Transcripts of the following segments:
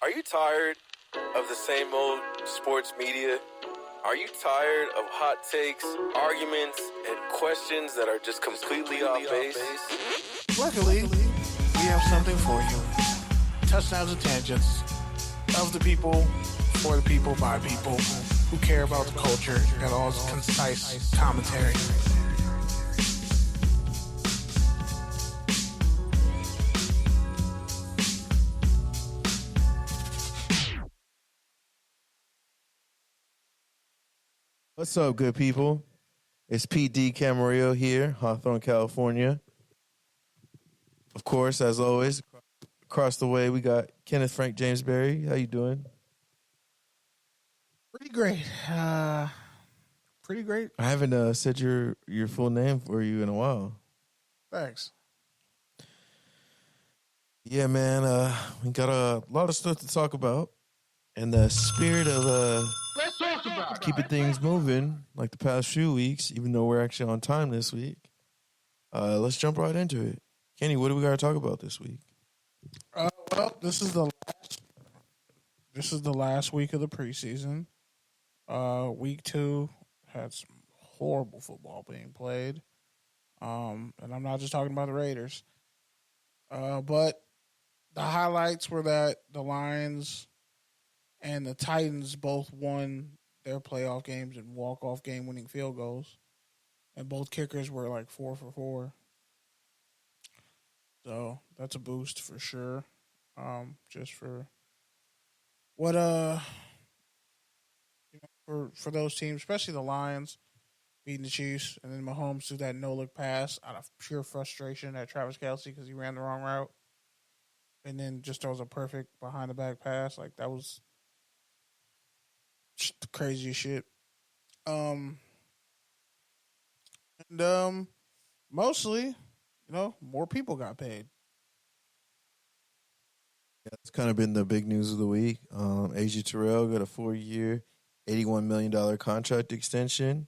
Are you tired of the same old sports media? Are you tired of hot takes, arguments, and questions that are just completely off base? Luckily, we have something for you. Touchdowns and tangents. Of the people, for the people, by people who care about the culture and all its concise commentary. What's up, good people? It's PD Camarillo here, Hawthorne, California. Of course, as always, across the way, we got Kenneth Frank Jamesberry. How you doing? Pretty great. Pretty great. I haven't said your full name for you in a while. Thanks. Yeah, man, we got a lot of stuff to talk about. In the spirit of Let's talk about keeping things moving like the past few weeks, even though we're actually on time this week, let's jump right into it. Kenny, what do we got to talk about this week? Well, this is the last week of the preseason. Week 2 had some horrible football being played. And I'm not just talking about the Raiders. But the highlights were that the Lions and the Titans both won their playoff games and walk-off game-winning field goals. And both kickers were like 4 for 4. So that's a boost for sure. Just for what for those teams, especially the Lions beating the Chiefs, and then Mahomes threw that no-look pass out of pure frustration at Travis Kelce because he ran the wrong route, and then just throws a perfect behind-the-back pass. Like, that was just the craziest shit. Mostly, more people got paid. Yeah, that's kind of been the big news of the week. A.J. Terrell got a 4-year, $81 million contract extension.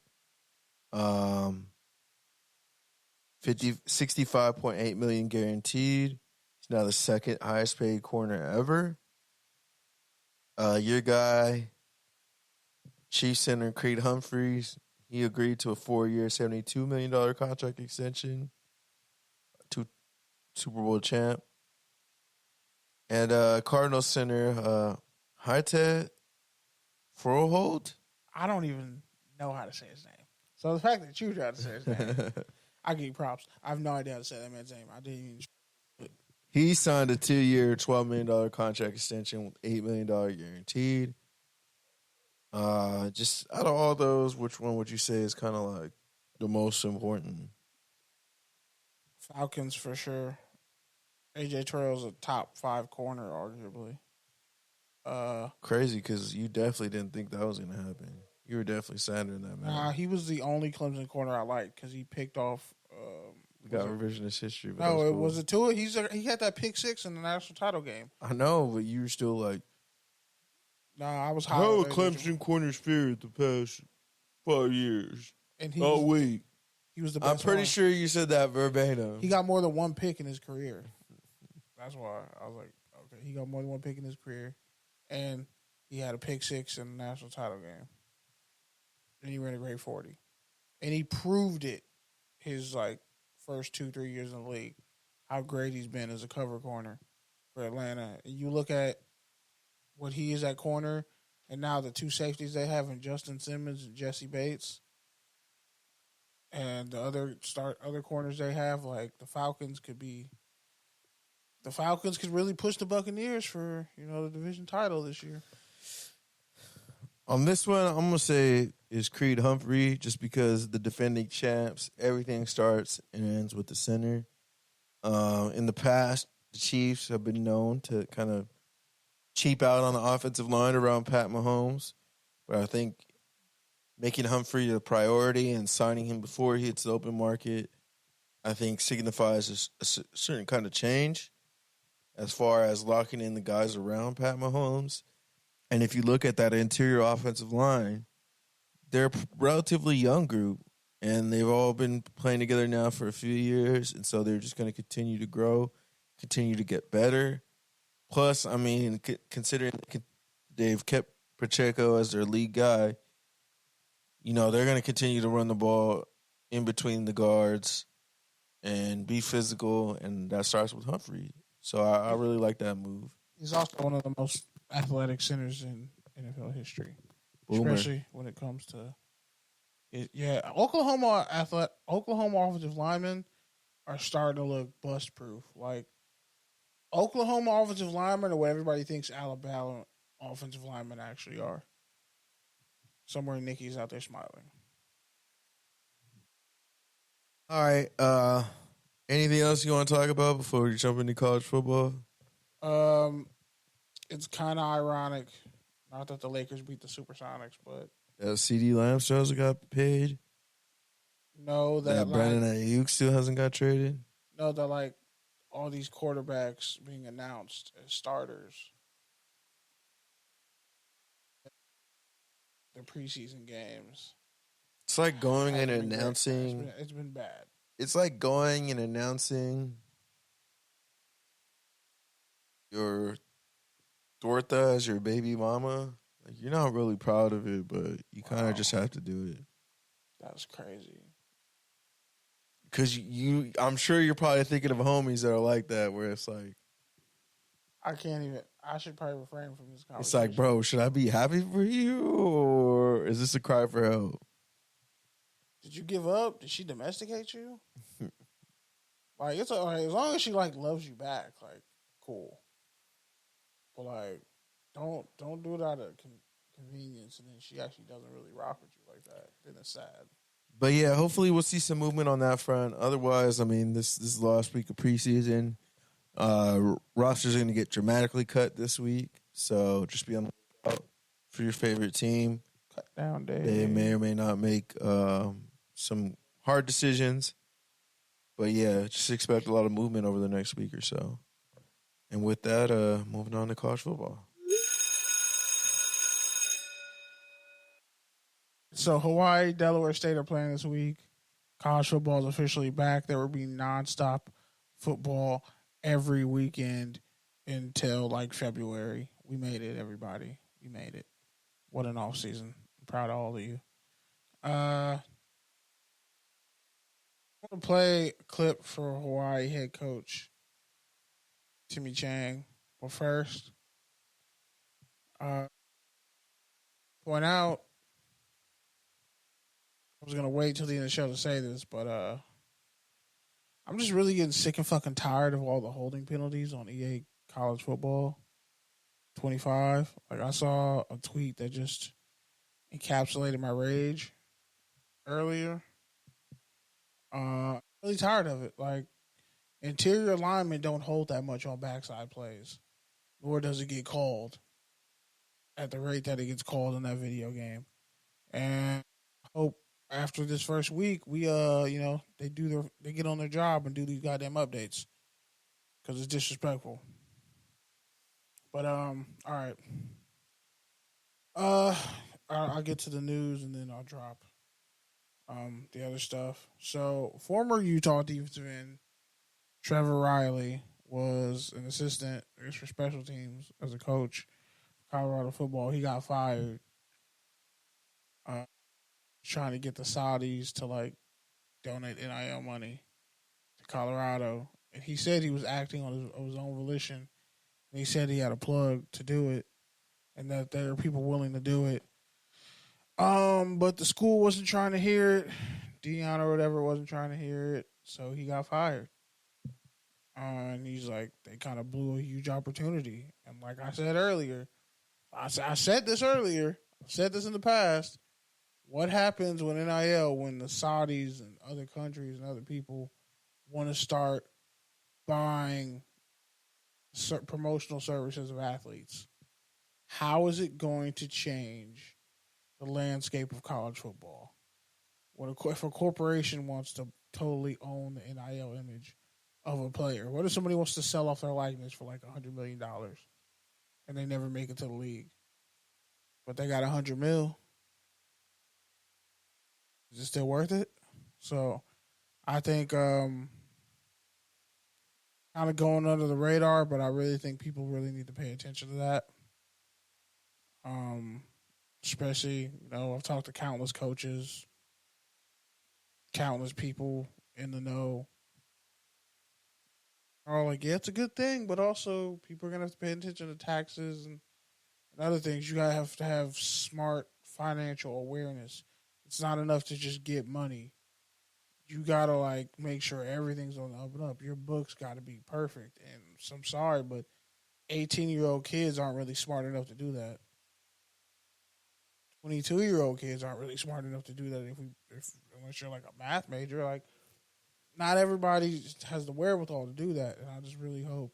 $65.8 million guaranteed. He's now the second highest paid corner ever. Your guy, Chief Center Creed Humphrey, he agreed to a 4-year, $72 million contract extension. Super Bowl champ. And Cardinals center Hjalte Froholdt. I don't even know how to say his name. So the fact that you tried to say his name, I give you props. I have no idea how to say that man's name. I didn't even. He signed a 2-year, $12 million contract extension with $8 million guaranteed. Just out of all those, which one would you say is kind of like the most important? Falcons for sure. A.J. Terrell's a top 5 corner, arguably. Crazy, because you definitely didn't think that was going to happen. You were definitely sadder than that, man. Nah, he was the only Clemson corner I liked because he picked off. We got revisionist history. But no, it cool. was a Tua. He had that pick 6 in the national title game. I know, but you were still like, nah, I was high. how Clemson corners fared the past 5 years? And He was the best. I'm pretty sure you said that verbatim. He got more than one pick in his career. That's why I was like, okay, he got more than one pick in his career, and he had a pick 6 in the national title game, and he ran a great 40, and he proved it his first 2-3 years in the league how great he's been as a cover corner for Atlanta. And you look at what he is at corner, and now the 2 safeties they have in Justin Simmons and Jesse Bates, and the other corners they have, like the Falcons could really push the Buccaneers for, the division title this year. On this one, I'm going to say is Creed Humphrey, just because the defending champs, everything starts and ends with the center. In the past, the Chiefs have been known to kind of cheap out on the offensive line around Pat Mahomes, but I think making Humphrey a priority and signing him before he hits the open market, I think signifies a certain kind of change as far as locking in the guys around Pat Mahomes. And if you look at that interior offensive line, they're a relatively young group, and they've all been playing together now for a few years, and so they're just going to continue to grow, continue to get better. Plus, I mean, considering they've kept Pacheco as their lead guy, they're going to continue to run the ball in between the guards and be physical, and that starts with Humphrey. So I really like that move. He's also one of the most athletic centers in NFL history, Boomer. especially when it comes to Oklahoma offensive linemen are starting to look bust proof. Like Oklahoma offensive linemen are what everybody thinks Alabama offensive linemen actually are. Somewhere Nikki's out there smiling. All right. Anything else you want to talk about before we jump into college football? It's kind of ironic. Not that the Lakers beat the Supersonics, but CD Lamb still hasn't got paid. No, that Brandon Ayuk still hasn't got traded. No, that like all these quarterbacks being announced as starters. The preseason games. It's like going and announcing. It's been bad. It's like going and announcing your torta as your baby mama. Like you're not really proud of it, but you kind of just have to do it. That's crazy. Because I'm sure you're probably thinking of homies that are like that, where it's like, I should probably refrain from this conversation. It's like, bro, should I be happy for you, or is this a cry for help? Did you give up? Did she domesticate you? Like it's alright as long as she like loves you back, like cool. But like, don't do it out of convenience, and then she actually doesn't really rock with you like that. Then it's sad. But yeah, hopefully we'll see some movement on that front. Otherwise, I mean, this is the last week of preseason. Rosters are going to get dramatically cut this week, so just be on the lookout for your favorite team. Cut down day. They may or may not make some hard decisions, but yeah, just expect a lot of movement over the next week or so. And with that, moving on to college football. So Hawaii, Delaware State are playing this week. College football is officially back. There will be nonstop football every weekend until like February. We made it, everybody. We made it. What an off season. I'm proud of all of you. I'm going to play a clip for Hawaii head coach Timmy Chang. But first, point out, I was going to wait till the end of the show to say this, but I'm just really getting sick and fucking tired of all the holding penalties on EA college football 25. Like, I saw a tweet that just encapsulated my rage earlier. Really tired of it. Like, interior linemen don't hold that much on backside plays, nor does it get called at the rate that it gets called in that video game. And I hope after this first week, we they get on their job and do these goddamn updates because it's disrespectful. But all right, I'll get to the news and then I'll drop the other stuff. So former Utah defensive end Trevor Reilly was an assistant for special teams as a coach for Colorado football. He got fired. Trying to get the Saudis to like donate NIL money to Colorado, and he said he was acting on his own volition. And he said he had a plug to do it, and that there are people willing to do it. But the school wasn't trying to hear it. Dion or whatever wasn't trying to hear it, so he got fired. And he's like, they kind of blew a huge opportunity. And like I said earlier, I said this earlier. I've said this in the past. What happens when NIL, when the Saudis and other countries and other people want to start buying promotional services of athletes? How is it going to change the landscape of college football? If a corporation wants to totally own the NIL image of a player, what if somebody wants to sell off their likeness for like $100 million and they never make it to the league, but they got $100 million? Is it still worth it? So I think kind kind of going under the radar, but I really think people really need to pay attention to that. Especially, I've talked to countless coaches, countless people in the know. Are like, yeah, it's a good thing, but also people are gonna have to pay attention to taxes and other things. You gotta have to have smart financial awareness. It's not enough to just get money. You gotta make sure everything's on the up and up. Your books gotta be perfect. And so I'm sorry, but 18-year-old kids aren't really smart enough to do that. 22-year-old kids aren't really smart enough to do that. Unless you're like a math major, not everybody has the wherewithal to do that. And I just really hope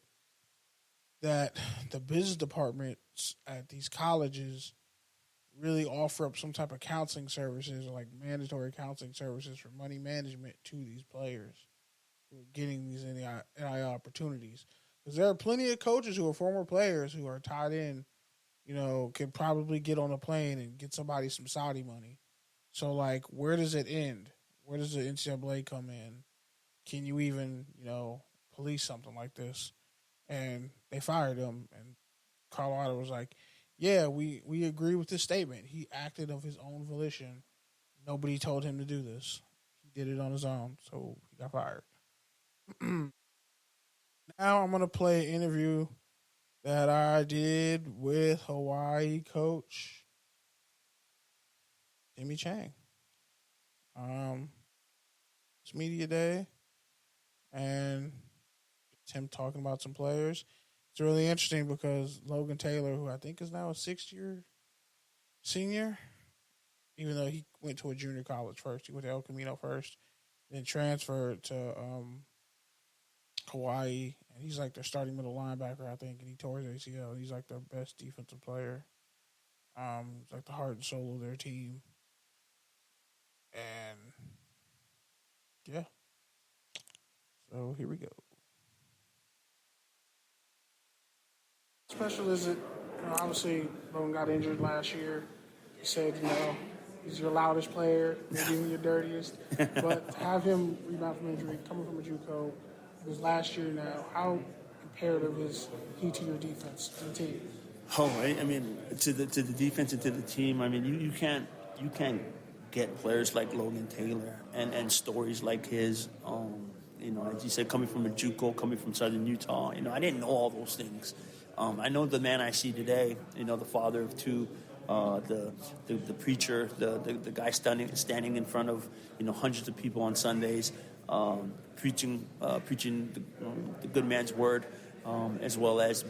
that the business departments at these colleges really offer up some type of counseling services, like mandatory counseling services for money management to these players who are getting these NIL opportunities. Because there are plenty of coaches who are former players who are tied in, could probably get on a plane and get somebody some Saudi money. So, where does it end? Where does the NCAA come in? Can you even, police something like this? And they fired him, and Colorado was like, yeah, we agree with this statement. He acted of his own volition. Nobody told him to do this. He did it on his own, so he got fired. Now I'm going to play an interview that I did with Hawaii coach Timmy Chang. It's media day, and it's him talking about some players. It's really interesting because Logan Taylor, who I think is now a sixth-year senior, even though he went to a junior college first. He went to El Camino first, then transferred to Hawaii, and he's like their starting middle linebacker, I think, and he tore his ACL. He's like their best defensive player. He's like the heart and soul of their team. And, yeah. So here we go. Special is it? Obviously, Logan got injured last year. He said, he's your loudest player, maybe even your dirtiest. But to have him rebound from injury, coming from a JUCO, his last year now, how imperative is he to your defense, to the team? Oh, I mean, to the defense and to the team. I mean, you can't get players like Logan Taylor and stories like his. As you said, coming from a JUCO, coming from Southern Utah. I didn't know all those things. I know the man I see today. The father of two, the preacher, the guy standing in front of hundreds of people on Sundays, preaching the good man's word, as well as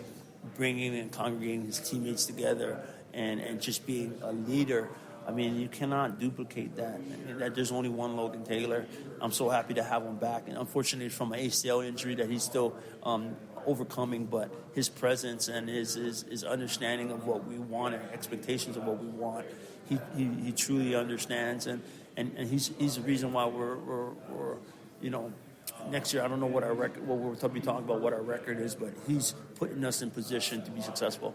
bringing and congregating his teammates together and just being a leader. I mean, you cannot duplicate that. That there's only one Logan Taylor. I'm so happy to have him back. And unfortunately, from an ACL injury that he's still overcoming, but his presence and his understanding of what we want and expectations of what we want, he truly understands. And he's the reason why we're next year, I don't know what our record, what we'll be talking about what our record is, but he's putting us in position to be successful.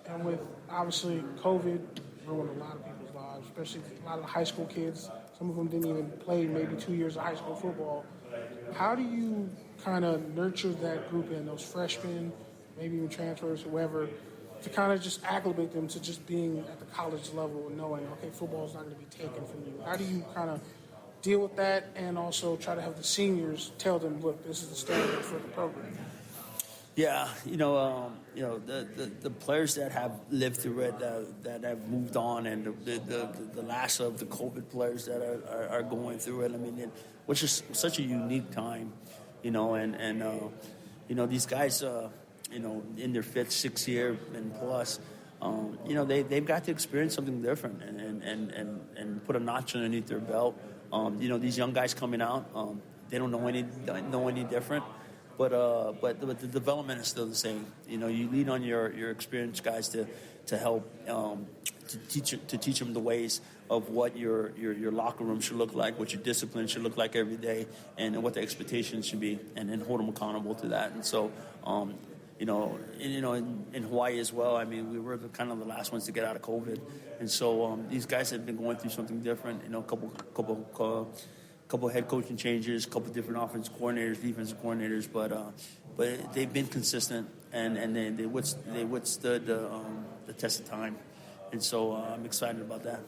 And with, obviously, COVID ruined a lot of people's lives, especially a lot of the high school kids. Some of them didn't even play maybe 2 years of high school football. How do you kind of nurture that group in, those freshmen, maybe even transfers, whoever, to kind of just acclimate them to just being at the college level and knowing, okay, football is not going to be taken from you? How do you kind of deal with that and also try to have the seniors tell them, look, this is the standard for the program? Yeah, the players that have lived through it, that have moved on, and the last of the COVID players that are going through it. I mean, which is such a unique time, and these guys, in their fifth, sixth year and plus, they've got to experience something different and put a notch underneath their belt. These young guys coming out, they don't know any different. But the development is still the same. You lean on your experienced guys to help to teach them the ways of what your locker room should look like, what your discipline should look like every day, and what the expectations should be, and then hold them accountable to that. And so, in Hawaii as well. I mean, we were kind of the last ones to get out of COVID, and so these guys have been going through something different. A couple head coaching changes, a couple different offensive coordinators, defensive coordinators, but but they've been consistent and they withstood the test of time, and so I'm excited about that.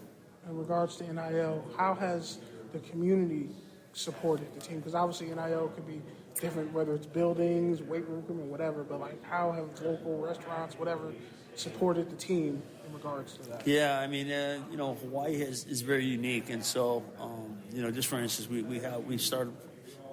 In regards to NIL, how has the community supported the team? Because obviously NIL could be different, whether it's buildings, weight room equipment, whatever. But like, how have local restaurants, whatever, supported the team in regards to that? Yeah, I mean, Hawaii is very unique, and so just for instance, we started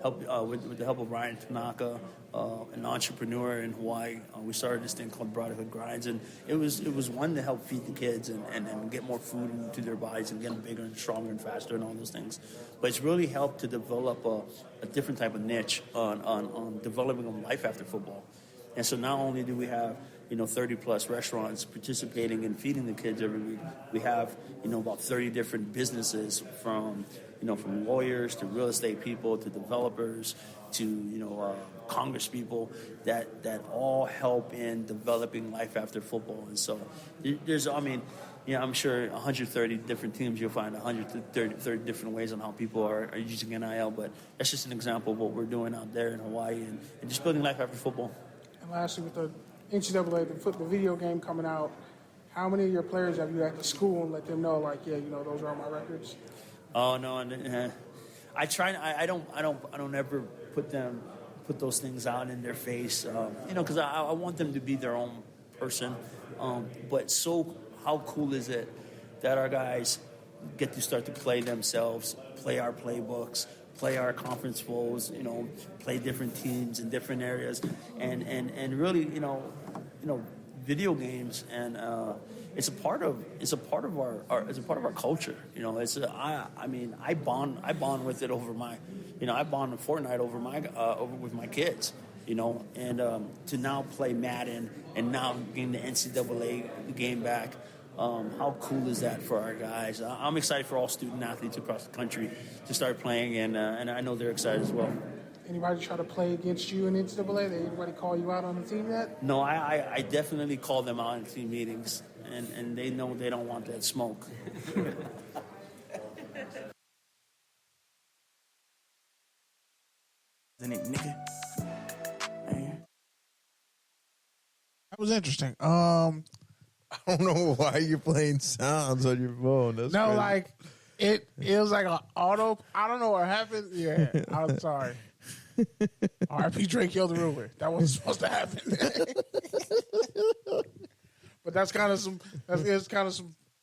with the help of Ryan Tanaka, an entrepreneur in Hawaii. We started this thing called Brotherhood Grinds, and it was one to help feed the kids and get more food into their bodies and get them bigger and stronger and faster and all those things. But it's really helped to develop a different type of niche on developing a life after football. And so not only do we have 30 plus restaurants participating in feeding the kids every week, we have about 30 different businesses from lawyers to real estate people to developers to Congress people that all help in developing life after football. And so there's I'm sure 130 different teams, you'll find 130 different ways on how people are using NIL, but that's just an example of what we're doing out there in Hawaii and just building life after football. And lastly, with the NCAA, the football video game coming out, how many of your players have you at the school and let them know, like, yeah, those are all my records? Oh no, I try. I don't ever put those things out in their face, because I want them to be their own person. But how cool is it that our guys get to start to play themselves, play our playbooks, play our conference flows, play different teams in different areas, and really, video games and it's a part of our culture. I bond with it over my, I bond with Fortnite over with my kids, and to now play Madden and now getting the NCAA game back. How cool is that for our guys? I'm excited for all student athletes across the country to start playing, and I know they're excited as well. Anybody try to play against you in NCAA? Did anybody call you out on the team yet? No, I definitely call them out in team meetings, and they know they don't want that smoke. That was interesting. I don't know why you're playing sounds on your phone. That's no, crazy. like it was like an auto. I don't know what happened. Yeah, I'm sorry. R.I.P. Drake Yo the Ruler. That wasn't supposed to happen. But that's kind of some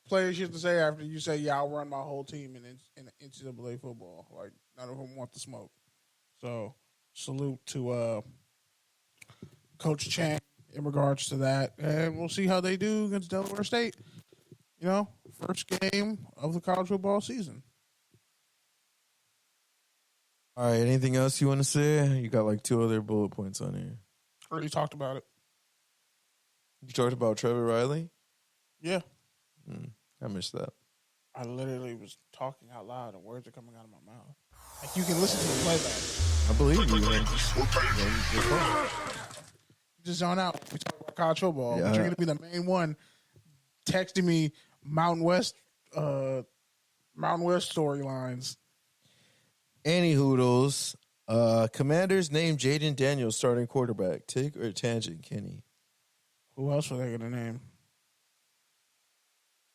players you have to say after you say, "Yeah, I'll run my whole team in NCAA football." Like none of them want the smoke. So salute to Coach Chang in regards to that, and we'll see how they do against Delaware State. First game of the college football season. All right, anything else you want to say? You got like 2 other bullet points on here. Already talked about it. You talked about Trevor Reilly? Yeah. I missed that. I literally was talking out loud and words are coming out of my mouth. Like you can listen to the playback. I believe you, man. Just zone out. We talk about college football. Yeah. But you're going to be the main one texting me Mountain West storylines. Any hoodles. Commanders named Jayden Daniels starting quarterback. Take or tangent, Kenny? Who else were they going to name?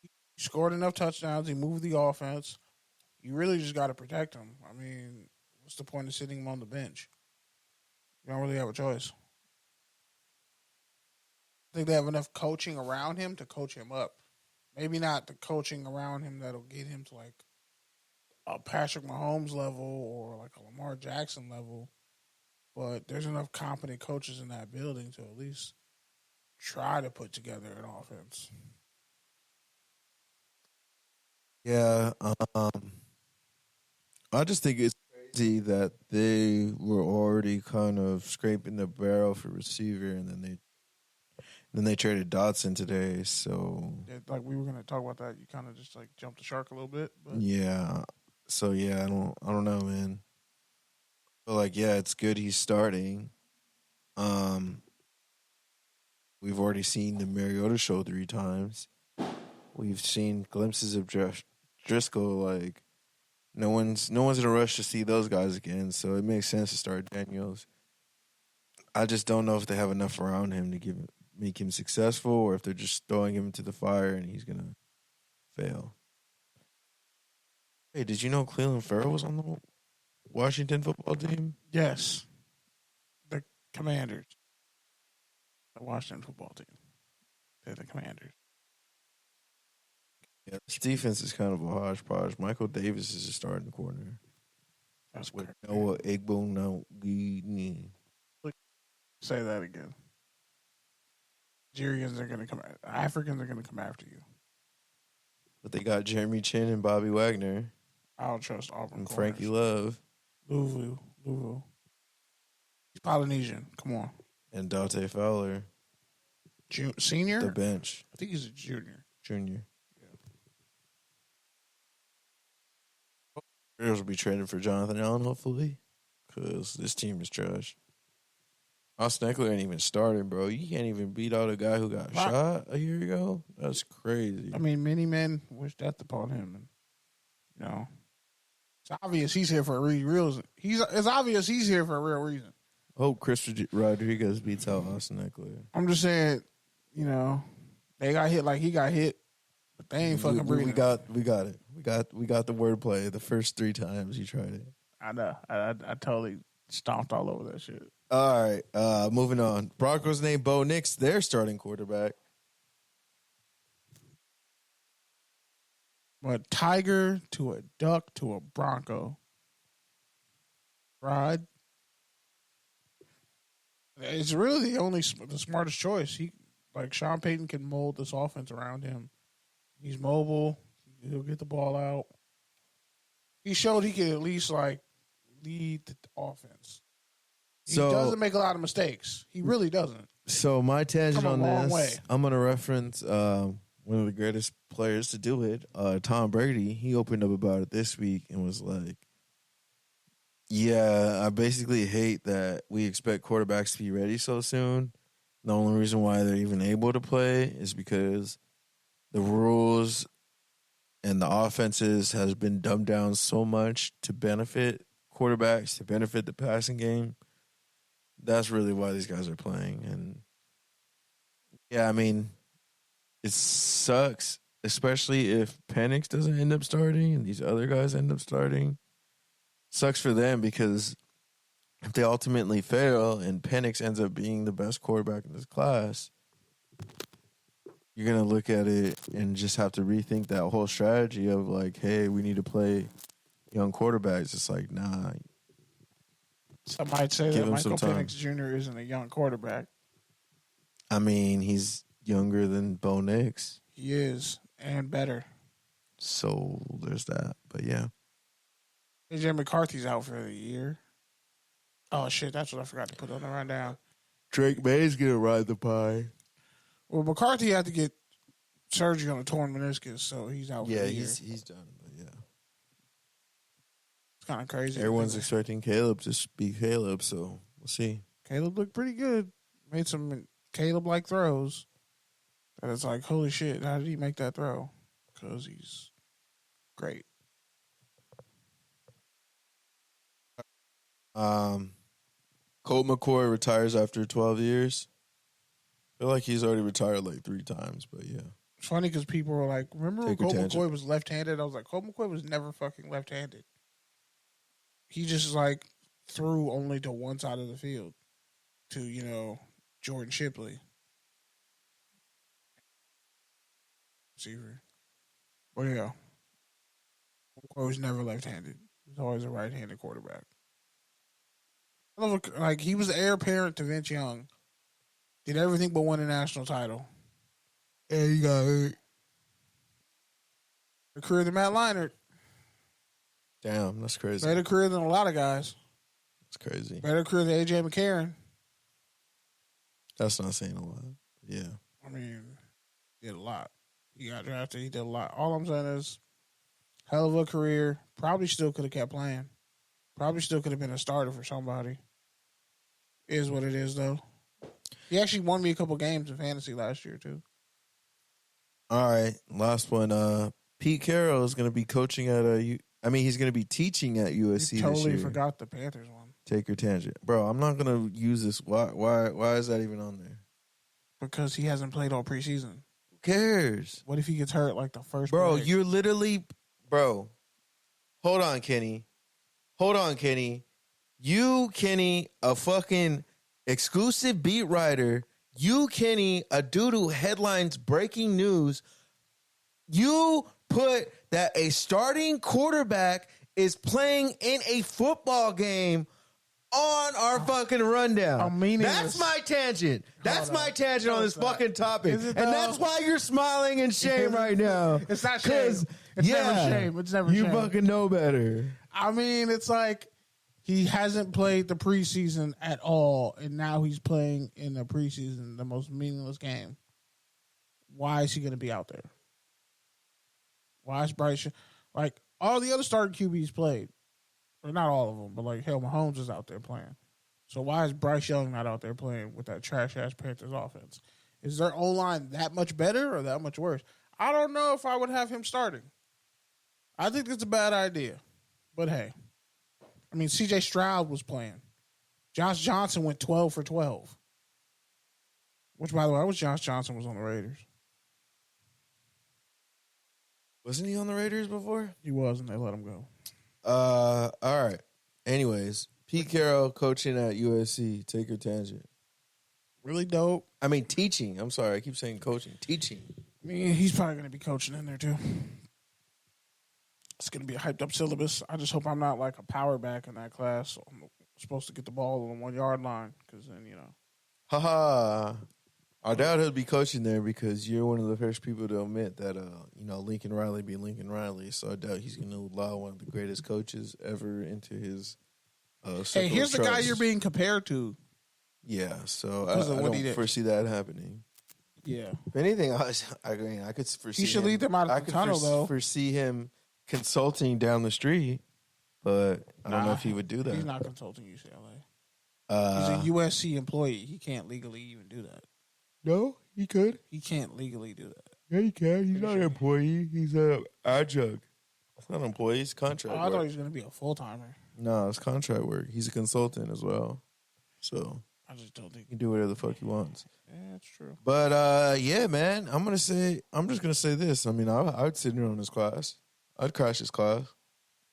He scored enough touchdowns. He moved the offense. You really just got to protect him. I mean, what's the point of sitting him on the bench? You don't really have a choice. I think they have enough coaching around him to coach him up. Maybe not the coaching around him that'll get him to like a Patrick Mahomes level or like a Lamar Jackson level, but there's enough competent coaches in that building to at least try to put together an offense. Yeah, I just think it's crazy that they were already kind of scraping the barrel for receiver, and then they traded Dotson today. So like we were gonna talk about that, you kind of just like jumped the shark a little bit. But. yeah. So yeah, I don't know, man. But like, yeah, it's good he's starting. We've already seen the Mariota show 3 times. We've seen glimpses of Driscoll. Like, no one's in a rush to see those guys again. So it makes sense to start Daniels. I just don't know if they have enough around him to make him successful, or if they're just throwing him into the fire and he's gonna fail. Hey, did you know Cleveland Farrell was on the Washington football team? Yes. The Commanders. The Washington football team. They're the Commanders. Yeah, this defense is kind of a hodgepodge. Michael Davis is a starting corner. That's with crazy. Noah Igbo. Say that again. Nigerians are going to come. Africans are going to come after you. But they got Jeremy Chin and Bobby Wagner. I don't trust Auburn. And corners. Frankie Love. Louisville. He's Polynesian. Come on. And Dante Fowler. Senior? The bench. I think he's a junior. Junior. Bears will be trading for Jonathan Allen, hopefully, because this team is trash. Austin Eckler ain't even starting, bro. You can't even beat out a guy who got shot a year ago. That's crazy. I mean, many men wish death upon him. And, you know, it's obvious he's here for a real. It's obvious he's here for a real reason. Hope Chris Rodriguez beats out Austin Eckler. I'm just saying, you know, they got hit like he got hit, but they ain't fucking breathing. We got it. We got the wordplay the first 3 times he tried it. I know. I totally stomped all over that shit. All right, moving on. Broncos named Bo Nix their starting quarterback. But Tiger to a Duck to a Bronco. Rod. It's really the smartest choice. Sean Payton can mold this offense around him. He's mobile. He'll get the ball out. He showed he could at least lead the offense. He doesn't make a lot of mistakes. He really doesn't. So my tangent on this, I'm going to reference one of the greatest players to do it, Tom Brady. He opened up about it this week and was like, yeah, I basically hate that we expect quarterbacks to be ready so soon. The only reason why they're even able to play is because the rules and the offenses has been dumbed down so much to benefit quarterbacks, to benefit the passing game. That's really why these guys are playing. And yeah, I mean, it sucks, especially if Penix doesn't end up starting and these other guys end up starting. Sucks for them because if they ultimately fail and Penix ends up being the best quarterback in this class, you're going to look at it and just have to rethink that whole strategy of hey, we need to play young quarterbacks. It's like, nah. Some might say that Michael Penix Jr. isn't a young quarterback. I mean, he's younger than Bo Nix. He is, and better. So there's that. But yeah. AJ McCarthy's out for the year. Oh, shit, that's what I forgot to put on the rundown. Drake May's going to ride the pie. Well, McCarthy had to get surgery on a torn meniscus, so he's out for the year. Yeah, he's done, but yeah. It's kind of crazy. Everyone's expecting Caleb to be Caleb, so we'll see. Caleb looked pretty good. Made some Caleb-like throws. And it's like, holy shit, how did he make that throw? Because he's great. Colt McCoy retires after 12 years. I feel like he's already retired 3 times, but yeah. It's funny because people were like, remember when Colt McCoy was left-handed? I was like, Colt McCoy was never fucking left-handed. He just threw only to one side of the field to, Jordan Shipley. Receiver. But yeah. McCoy was never left-handed. He's always a right-handed quarterback. I love he was the heir apparent to Vince Young. Did everything but win a national title. And he got hurt. The career than Matt Leinart. Damn, that's crazy. Better career than a lot of guys. That's crazy. Better career than A.J. McCarron. That's not saying a lot. Yeah. I mean, he did a lot. He got drafted. He did a lot. All I'm saying is, hell of a career. Probably still could have kept playing. Probably still could have been a starter for somebody. Is what it is, though. He actually won me a couple games in fantasy last year, too. All right. Last one. Pete Carroll is going to be coaching at he's going to be teaching at USC You totally this year. forgot the Panthers one. Take your tangent, bro. I'm not gonna use this. Why is that even on there? Because he hasn't played all preseason. Who cares? What if he gets hurt like the first? Bro, break? you're literally, bro. Hold on, Kenny. You, Kenny, a fucking exclusive beat writer. You, Kenny, a dude who headlines breaking news. You put that a starting quarterback is playing in a football game on our fucking rundown. That's my tangent. That's my tangent on this fucking topic. And that's why you're smiling in shame right now. It's not shame. It's never shame. It's never shame. You fucking know better. I mean, it's like he hasn't played the preseason at all, and now he's playing in the preseason, the most meaningless game. Why is he going to be out there? Why is Bryce? Like, all the other starting QBs played. Or not all of them, but like, hell, Mahomes is out there playing. So why is Bryce Young not out there playing with that trash-ass Panthers offense? Is their O-line that much better or that much worse? I don't know if I would have him starting. I think it's a bad idea. But hey. I mean, C.J. Stroud was playing. Josh Johnson went 12 for 12. Which, by the way, I wish Josh Johnson was on the Raiders. Wasn't he on the Raiders before? He was, and they let him go. All right. Anyways, Pete Carroll coaching at USC. Take your tangent. Really dope. I mean, teaching. I'm sorry. I keep saying coaching. Teaching. I mean, he's probably going to be coaching in there, too. It's going to be a hyped-up syllabus. I just hope I'm not like a power back in that class. So I'm supposed to get the ball on the 1 yard line because then, you know. Haha. I doubt he'll be coaching there because you're one of the first people to admit that, Lincoln Riley be Lincoln Riley. So I doubt he's going to allow one of the greatest coaches ever into his Hey, here's the guy you're being compared to. Yeah, so I don't foresee that happening. Yeah. If anything, I could foresee he should lead them out of the tunnel, though. Foresee him consulting down the street, but I don't know if he would do that. He's not consulting UCLA. He's a USC employee. He can't legally even do that. No, he could. He can't legally do that. Yeah, he can. He's not an employee. He's an adjunct. It's not an employee. It's contract work. I thought he was going to be a full-timer. No, it's contract work. He's a consultant as well. So I just don't think he can do whatever the fuck he wants. Yeah, that's true. But, yeah, man, I'm just going to say this. I mean, I would sit in on his class. I'd crash his class.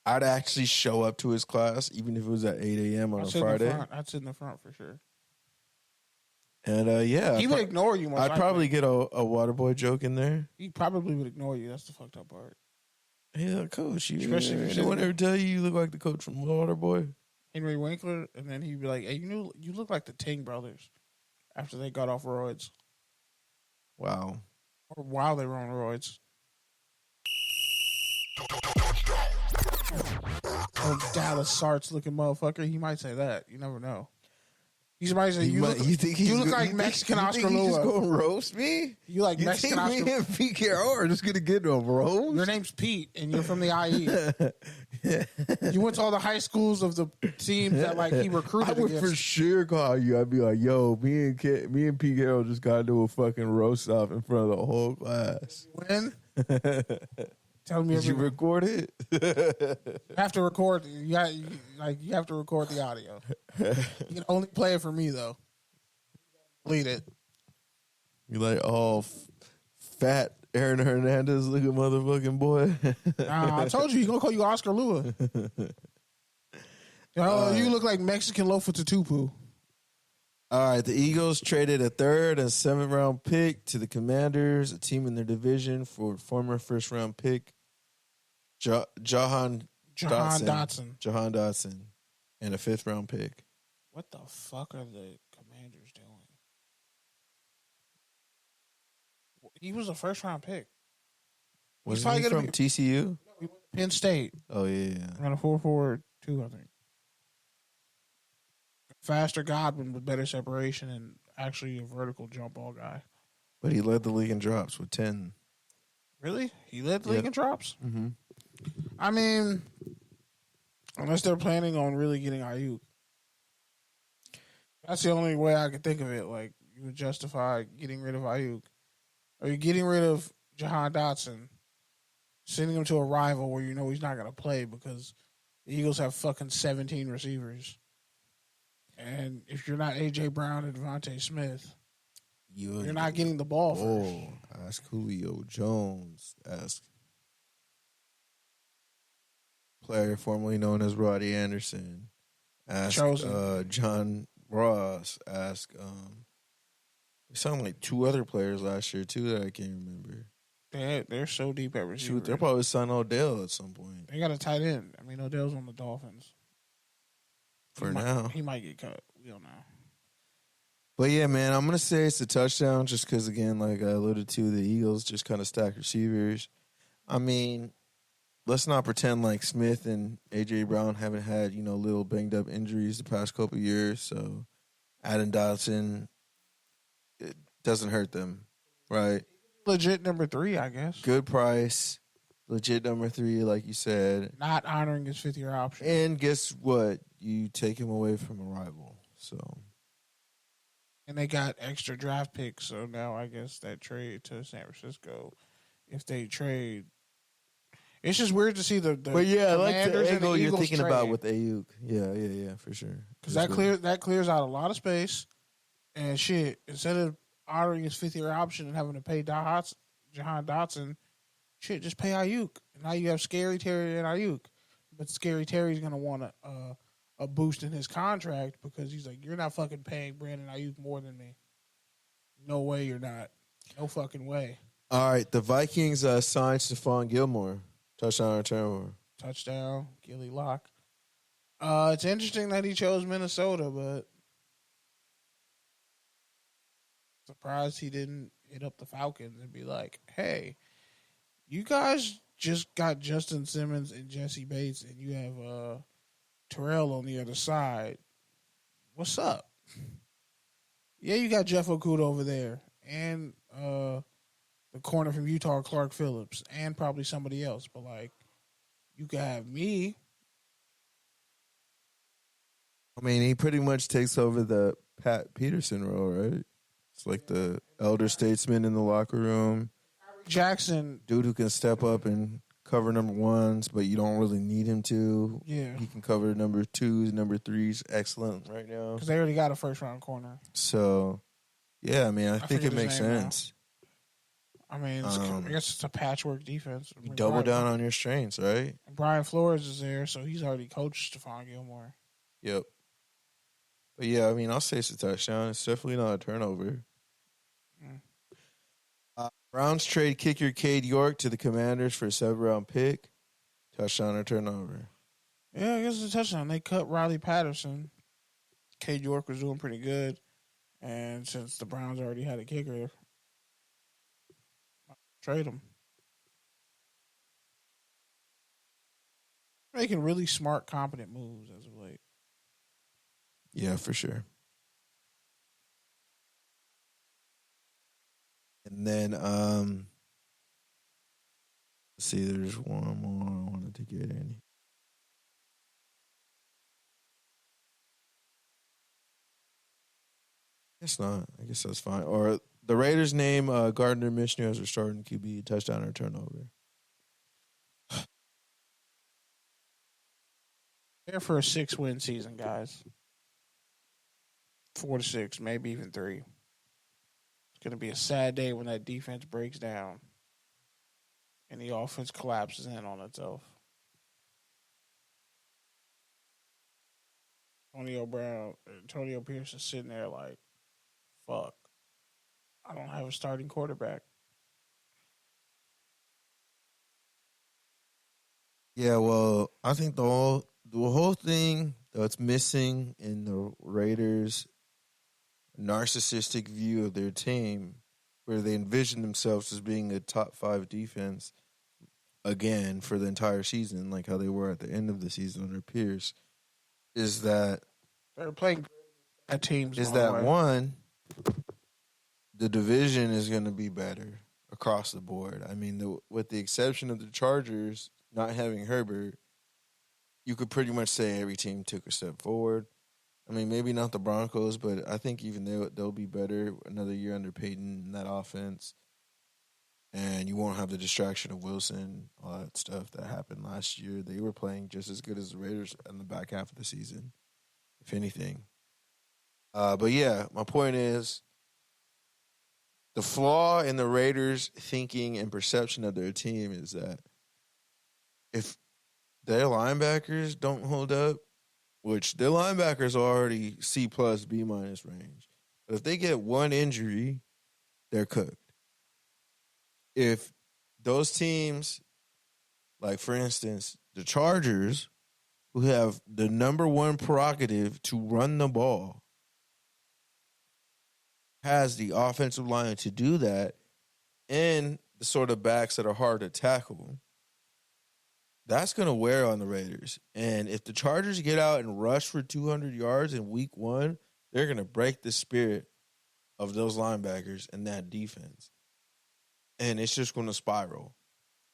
I'd actually show up to his class, even if it was at 8 a.m. on a Friday. I'd sit in the front for sure. And, yeah. He would ignore you. I'd probably get a water boy joke in there. He probably would ignore you. That's the fucked up part. Yeah, coach. Especially if anyone ever tell you look like the coach from Waterboy? Henry Winkler, and then he'd be like, hey, you look like the Ting brothers after they got off roids. Wow. Or while they were on roids. Oh, Dallas Sarts looking motherfucker. He might say that. You never know. He might say, you look like Mexican Oscar Lua. He's just going to roast me? You like Mexican Oscar Lua? Me and Pete Carroll are just going to get a roast? Your name's Pete, and you're from the IE. You went to all the high schools of the teams that like he recruited I would against. for sure call you. I'd be like, yo, me and Pete Carroll just got to do a fucking roast off in front of the whole class. When? Tell me. Did you record it? You have to record. You have to record the audio. You can only play it for me though. Lead it. You like fat Aaron Hernandez looking motherfucking boy. I told you he's gonna call you Oscar Lua. You look like Mexican Lofa Tutupu. All right, the Eagles traded a 3rd and 7th round pick to the Commanders, a team in their division, for former 1st round pick Jahan Dotson, and a 5th round pick. What the fuck are the Commanders doing? He was a 1st round pick. Wasn't he from TCU? No, Penn State. Oh yeah. Ran a 4.42, I think. Faster Godwin with better separation and actually a vertical jump ball guy. But he led the league in drops with 10. Really? He led the league in drops? Mm-hmm. I mean, unless they're planning on really getting Ayuk. That's the only way I could think of it. Like, you would justify getting rid of Ayuk. Or you're getting rid of Jahan Dotson, sending him to a rival where you know he's not going to play because the Eagles have fucking 17 receivers. And if you're not A.J. Brown and Devontae Smith, you're not getting getting the ball first. Ask Julio Jones. Ask player formerly known as Roddy Anderson. Ask John Ross. Ask it sounded like two other players last year too that I can't remember. They're so deep at receiver. Shoot, they'll probably sign Odell at some point. They got a tight end. I mean, Odell's on the Dolphins. He might get cut. We don't know. But yeah, man, I'm gonna say it's a touchdown just because, again, like I alluded to, the Eagles just kind of stack receivers. I mean, let's not pretend like Smith and A.J. Brown haven't had, little banged up injuries the past couple of years. So Adam Dodson, it doesn't hurt them, right? Legit number 3, I guess. Good price. Legit number 3, like you said. Not honoring his 5th-year option. And guess what? You take him away from a rival. So. And they got extra draft picks, so now I guess that trade to San Francisco, if they trade, it's just weird to see the but yeah, I like the angle you're thinking trade. about with Ayuk. Yeah, for sure. Because that clears out a lot of space, and shit, instead of honoring his 5th-year option and having to pay Jahan Dotson, shit, just pay Ayuk. And now you have Scary Terry and Ayuk, but Scary Terry's gonna want a boost in his contract because he's like, you're not fucking paying Brandon Ayuk more than me. No way you're not. No fucking way. All right, the Vikings signed Stephon Gilmore. Touchdown or turnover? Touchdown, Gilly Lock. It's interesting that he chose Minnesota, but surprised he didn't hit up the Falcons and be like, hey, you guys just got Justin Simmons and Jesse Bates, and you have Terrell on the other side. What's up? Yeah, you got Jeff Okuda over there, and the corner from Utah, Clark Phillips, and probably somebody else. But, like, you can have me. I mean, he pretty much takes over the Pat Peterson role, right? It's like the elder statesman in the locker room. Jackson. Dude who can step up and cover number 1s, but you don't really need him to. Yeah. He can cover number 2s, number 3s. Excellent right now. Because they already got a first-round corner. So, yeah, I mean, I think it makes sense. Now. I mean, I guess it's a patchwork defense. You double down on your strengths, right? Brian Flores is there, so he's already coached Stephon Gilmore. Yep. But, yeah, I mean, I'll say it's a touchdown. It's definitely not a turnover. Browns trade kicker Cade York to the Commanders for a 7th-round pick. Touchdown or turnover? Yeah, I guess it's a touchdown. They cut Riley Patterson. Cade York was doing pretty good. And since the Browns already had a kicker, trade him. Making really smart, competent moves as of late. Yeah, for sure. And then, let's see, there's one more I wanted to get in. Guess not. I guess that's fine. Or the Raiders name Gardner Minshew as their starting QB, touchdown or turnover. They're for a 6-win season, guys. 4 to 6, maybe even 3. It's going to be a sad day when that defense breaks down and the offense collapses in on itself. Antonio Pierce is sitting there like, fuck, I don't have a starting quarterback. Yeah, well, I think the whole thing that's missing in the Raiders' narcissistic view of their team, where they envision themselves as being a top 5 defense again for the entire season, like how they were at the end of the season under Pierce, is that they're playing at teams. Is that one, the division is going to be better across the board. I mean, with the exception of the Chargers not having Herbert, you could pretty much say every team took a step forward. I mean, maybe not the Broncos, but I think even they'll be better another year under Peyton in that offense. And you won't have the distraction of Wilson, all that stuff that happened last year. They were playing just as good as the Raiders in the back half of the season, if anything. But yeah, my point is the flaw in the Raiders' thinking and perception of their team is that if their linebackers don't hold up, which their linebackers are already C plus B minus range, but if they get one injury, they're cooked. If those teams, like for instance, the Chargers, who have the number one prerogative to run the ball, has the offensive line to do that, and the sort of backs that are hard to tackle, that's going to wear on the Raiders. And if the Chargers get out and rush for 200 yards in week one, they're going to break the spirit of those linebackers and that defense. And it's just going to spiral.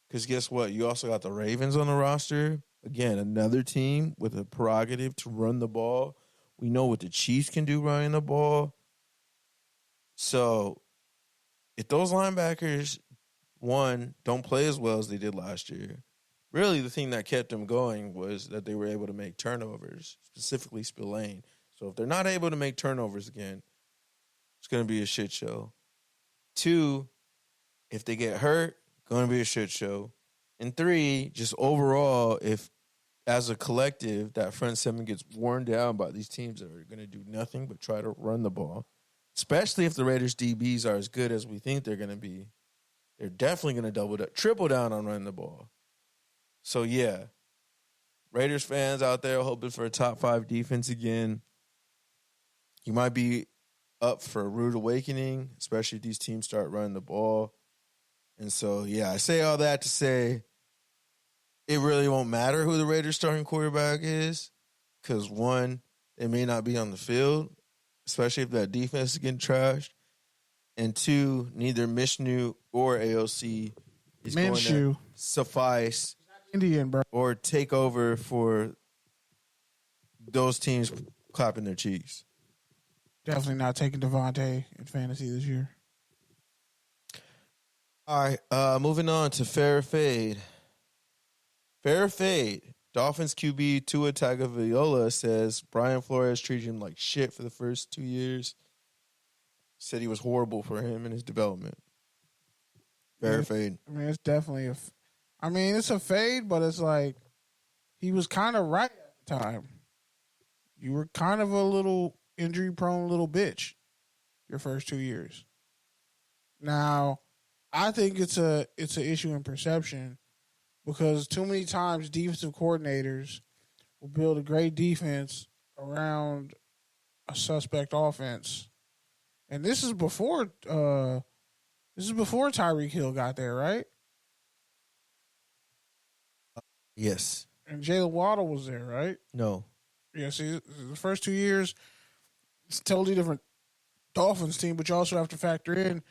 Because guess what? You also got the Ravens on the roster. Again, another team with a prerogative to run the ball. We know what the Chiefs can do running the ball. So if those linebackers, one, don't play as well as they did last year, really the thing that kept them going was that they were able to make turnovers, specifically Spillane. So if they're not able to make turnovers again, it's going to be a shit show. Two, if they get hurt, going to be a shit show. And three, just overall, if as a collective that front seven gets worn down by these teams that are going to do nothing but try to run the ball, especially if the Raiders DBs are as good as we think they're going to be, they're definitely going to triple down on running the ball. So yeah, Raiders fans out there hoping for a top 5 defense again. You might be up for a rude awakening, especially if these teams start running the ball. And so, yeah, I say all that to say it really won't matter who the Raiders starting quarterback is because, one, they may not be on the field, especially if that defense is getting trashed. And two, neither Mishnu or AOC is going to suffice Indian, bro, or take over for those teams clapping their cheeks. Definitely not taking Devontae in fantasy this year. All right, moving on to Fair Fade. Fair Fade. Dolphins QB Tua Tagovailoa says Brian Flores treated him like shit for the first 2 years. Said he was horrible for him in his development. Fair fade. I mean, it's definitely it's a fade, but it's like he was kind of right at the time. You were kind of a little injury-prone little bitch your first 2 years. Now, I think it's an issue in perception because too many times defensive coordinators will build a great defense around a suspect offense. And this is before Tyreek Hill got there, right? Yes. And Jalen Waddle was there, right? No. Yeah, see, the first 2 years, it's a totally different Dolphins team, but you also have to factor in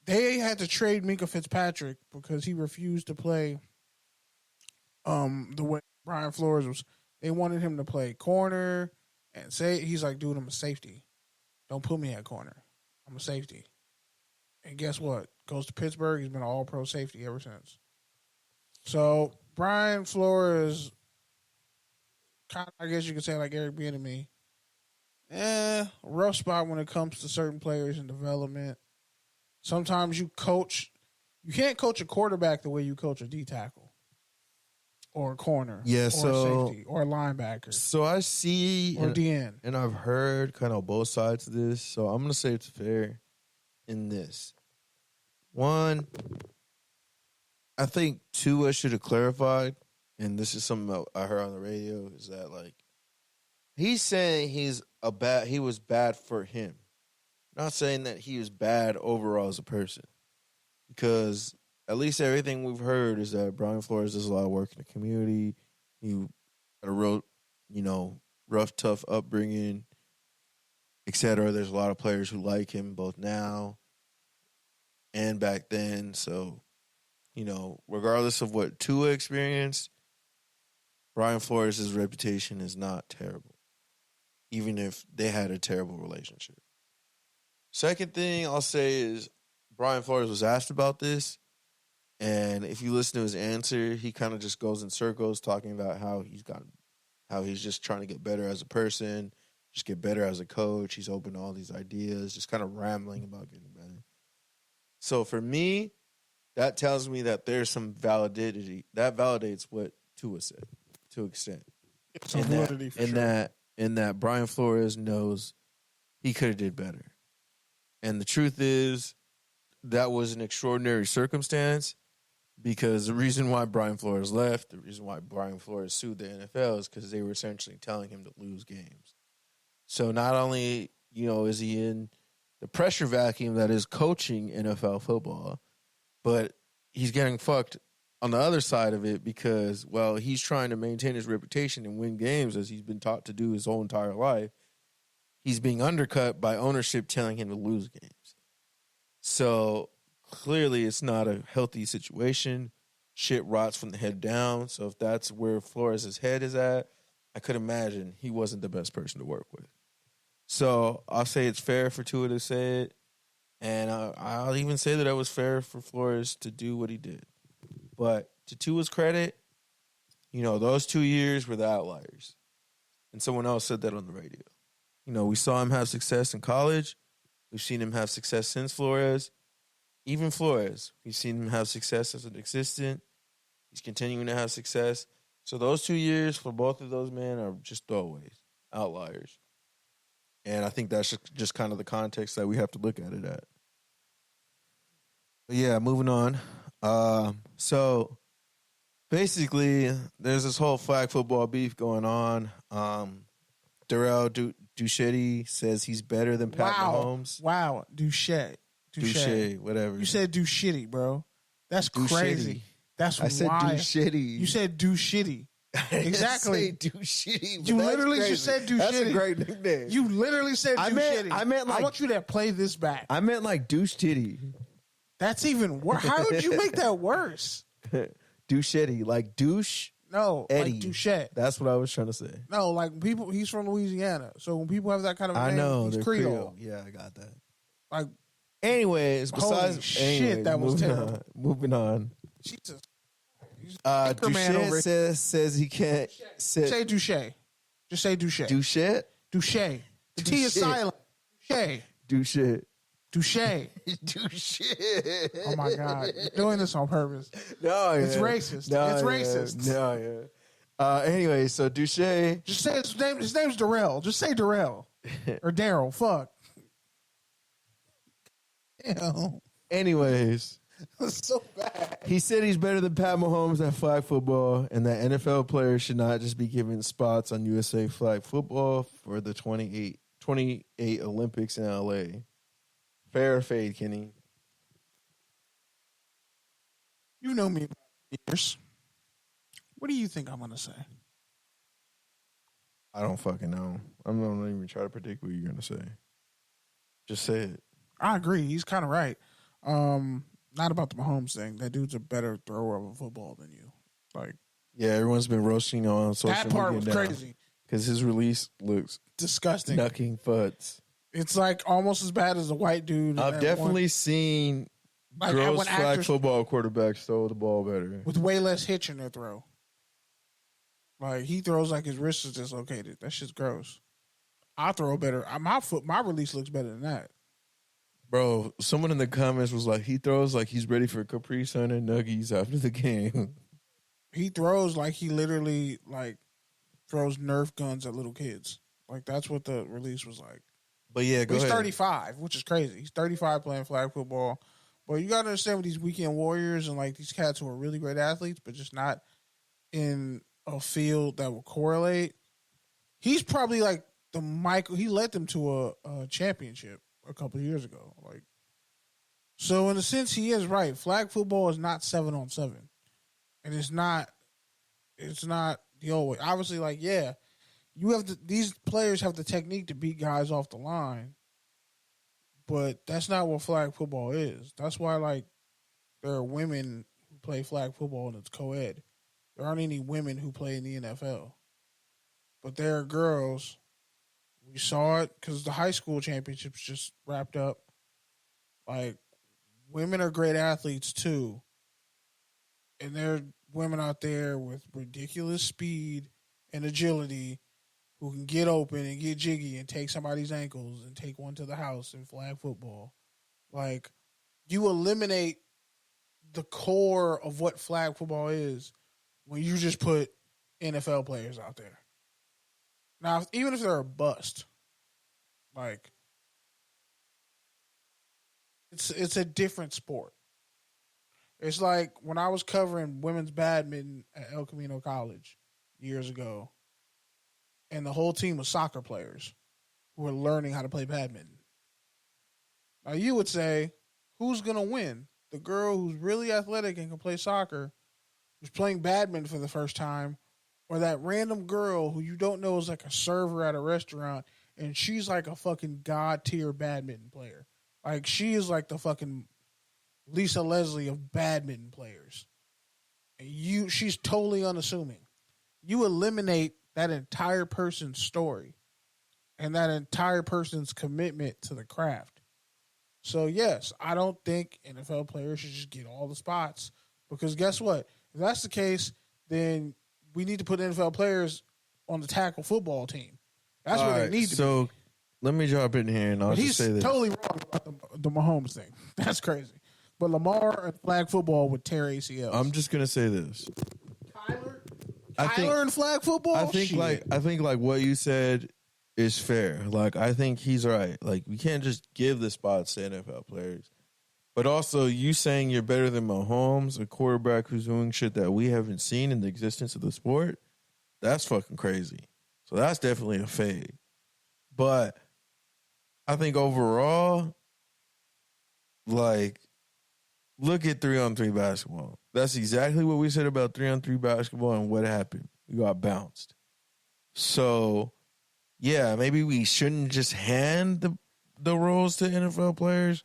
they had to trade Minkah Fitzpatrick because he refused to play the way Brian Flores was. They wanted him to play corner and he's like, dude, I'm a safety. Don't put me at corner. I'm a safety. And guess what? Goes to Pittsburgh. He's been an all-pro safety ever since. So Brian Flores, kind of, I guess you could say like Eric Bieniemy, rough spot when it comes to certain players in development. Sometimes you can't coach a quarterback the way you coach a D tackle or a corner, or a safety or a linebacker. So I see or DN, and I've heard kind of both sides of this. So I'm gonna say it's fair in this. One, I think Tua should have clarified, and this is something I heard on the radio, is that like he's saying he was bad for him. Not saying that he was bad overall as a person. Because at least everything we've heard is that Brian Flores does a lot of work in the community. He had a real, rough, tough upbringing, etc. There's a lot of players who like him both now and back then. So, regardless of what Tua experienced, Brian Flores' reputation is not terrible, even if they had a terrible relationship. Second thing I'll say is Brian Flores was asked about this, and if you listen to his answer, he kind of just goes in circles talking about how he's just trying to get better as a person, just get better as a coach. He's open to all these ideas, just kind of rambling about getting better. So for me, that tells me that there's some validity. That validates what Tua said to an extent. Some validity for sure. In that Brian Flores knows he could have did better. And the truth is, that was an extraordinary circumstance because the reason why Brian Flores left, the reason why Brian Flores sued the NFL is because they were essentially telling him to lose games. So not only, is he in the pressure vacuum that is coaching NFL football, but he's getting fucked on the other side of it because, well, he's trying to maintain his reputation and win games as he's been taught to do his whole entire life. He's being undercut by ownership telling him to lose games. So clearly it's not a healthy situation. Shit rots from the head down. So if that's where Flores' head is at, I could imagine he wasn't the best person to work with. So I'll say it's fair for Tua to say it. And I'll even say that it was fair for Flores to do what he did. But to Tua's credit, those 2 years were the outliers. And someone else said that on the radio. We saw him have success in college. We've seen him have success since Flores. Even Flores, we've seen him have success as an assistant. He's continuing to have success. So those 2 years for both of those men are just throwaways, outliers. And I think that's just kind of the context that we have to look at it at. But yeah, moving on. So basically, there's this whole flag football beef going on. Terrell Duchetti says he's better than Pat Mahomes. Wow, Duche, whatever. You said do shitty, bro. That's crazy. That's I said do shitty. You said do shitty. Exactly. do shitty. You literally just said do shitty. That's a great nickname. You literally said do shitty. I meant like, I want you to play this back. I meant like douche titty. That's even worse. How would you make that worse? Do shitty. Like douche. No, Eddie. like Duchette. That's what I was trying to say. No, like people. He's from Louisiana, so when people have that kind of name, I know he's they're Creole. Yeah, I got that. Like, anyways, holy shit, that was terrible. Moving on. Jesus. Duchette says he can't sit. Say Duche. Just say Duche. Duchette? Duche. The T is silent. Duche. Duchette. Duche. Duchette. Oh my God. You're doing this on purpose. No, yeah. It's racist. No, It's yeah. racist. No, yeah. Anyway, so Duche. Just say his name. His name's Darrell. Just say Darrell. Or Daryl. Fuck. Ew. Anyways. That's so bad. He said he's better than Pat Mahomes at flag football and that NFL players should not just be given spots on USA flag football for the 28 Olympics in LA. Fair or fade, Kenny? You know me about years. What do you think I'm going to say? I don't fucking know. I'm not even trying to predict what you're going to say. Just say it. I agree. He's kind of right. Not about the Mahomes thing. That dude's a better thrower of a football than you. Like, yeah, everyone's been roasting on social media. That part was crazy. Because his release looks disgusting. Knucking futz. It's like almost as bad as a white dude. I've definitely seen girls flag football quarterbacks throw the ball better. With way less hitch in their throw. Like, he throws like his wrist is dislocated. That shit's gross. I throw better. My release looks better than that. Bro, someone in the comments was like, he throws like he's ready for Capri Sun and Nuggies after the game. He throws like he literally like throws Nerf guns at little kids. Like, that's what the release was like. But yeah, go ahead. He's 35, which is crazy. He's 35 playing flag football. But you got to understand with these weekend warriors and like these cats who are really great athletes, but just not in a field that will correlate. He's probably like the Michael. He led them to a championship a couple of years ago. Like, so in a sense, he is right. Flag football is not 7-on-7, and it's not the old way. Obviously, like, yeah. You have these players have the technique to beat guys off the line, but that's not what flag football is. That's why, like, there are women who play flag football and it's co-ed. There aren't any women who play in the NFL, but there are girls. We saw it because the high school championships just wrapped up. Like, women are great athletes too, and there are women out there with ridiculous speed and agility who can get open and get jiggy and take somebody's ankles and take one to the house in flag football. Like, you eliminate the core of what flag football is when you just put NFL players out there. Now, even if they're a bust, like, it's a different sport. It's like when I was covering women's badminton at El Camino College years ago, and the whole team was soccer players who were learning how to play badminton. Now, you would say, who's going to win? The girl who's really athletic and can play soccer, who's playing badminton for the first time, or that random girl who you don't know is like a server at a restaurant, and she's like a fucking god-tier badminton player. Like, she is like the fucking Lisa Leslie of badminton players. And she's totally unassuming. You eliminate that entire person's story and that entire person's commitment to the craft. So, yes, I don't think NFL players should just get all the spots, because guess what? If that's the case, then we need to put NFL players on the tackle football team. That's where they need to be. So, let me drop in here and I'll just say this. He's totally wrong about the Mahomes thing. That's crazy. But Lamar and flag football would tear ACLs. I'm just gonna say this. Kyler and flag football? I think like what you said is fair. Like, I think he's right. Like, we can't just give the spots to NFL players. But also, you saying you're better than Mahomes, a quarterback who's doing shit that we haven't seen in the existence of the sport, that's fucking crazy. So that's definitely a fade. But I think overall, like, look at 3-on-3 basketball. That's exactly what we said about 3-on-3 basketball, and what happened. We got bounced. So, yeah, maybe we shouldn't just hand the roles to NFL players,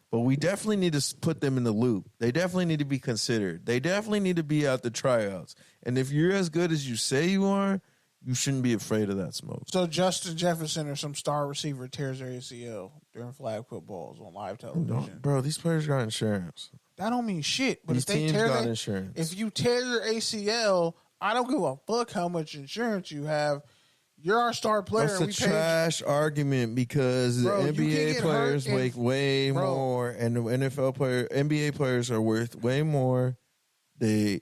but we definitely need to put them in the loop. They definitely need to be considered. They definitely need to be at the tryouts. And if you're as good as you say you are, you shouldn't be afraid of that smoke. So Justin Jefferson or some star receiver tears their ACL during flag footballs on live television. Bro, these players got insurance. That don't mean shit. But These if they teams tear got insurance. If you tear your ACL, I don't give a fuck how much insurance you have. You're our star player. That's a trash argument, because the NBA players make way more, and the NBA players are worth way more. They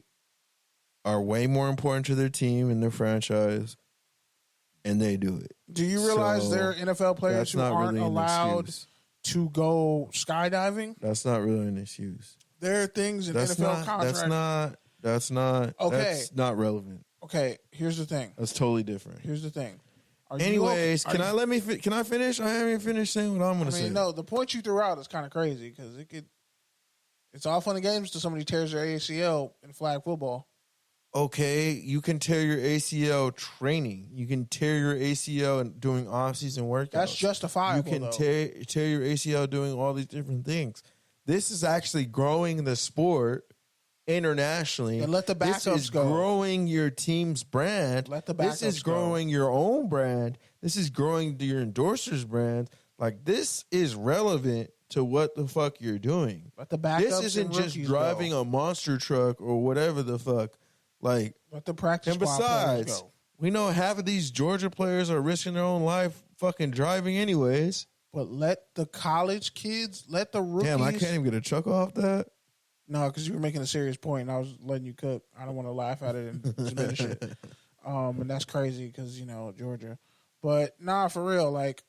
are way more important to their team and their franchise, and they do it. Do you realize there are NFL players who aren't really allowed to go skydiving? That's not really an excuse. There are things in NFL contracts. That's not okay. That's not relevant. Okay, here's the thing. That's totally different. Here's the thing. Anyways, can I finish? I haven't finished saying what I'm going to say. No, the point you threw out is kind of crazy, because it's all fun and games till somebody tears their ACL in flag football. Okay, you can tear your ACL training. You can tear your ACL and doing off-season workouts. That's justifiable. You can tear your ACL doing all these different things. This is actually growing the sport internationally. And let the backups go. This is growing your team's brand. Let the backups go. This is growing your own brand. This is growing your endorsers' brand. Like, this is relevant to what the fuck you're doing. Let the backups This isn't just driving a monster truck or whatever the fuck. Like, let the practice and besides, we know half of these Georgia players are risking their own life fucking driving anyways. But let the college kids, let the rookies. Damn, I can't even get a chuckle off that. No, because you were making a serious point, and I was letting you cook. I don't want to laugh at it and diminish it. And that's crazy because, Georgia. But, nah, for real, like,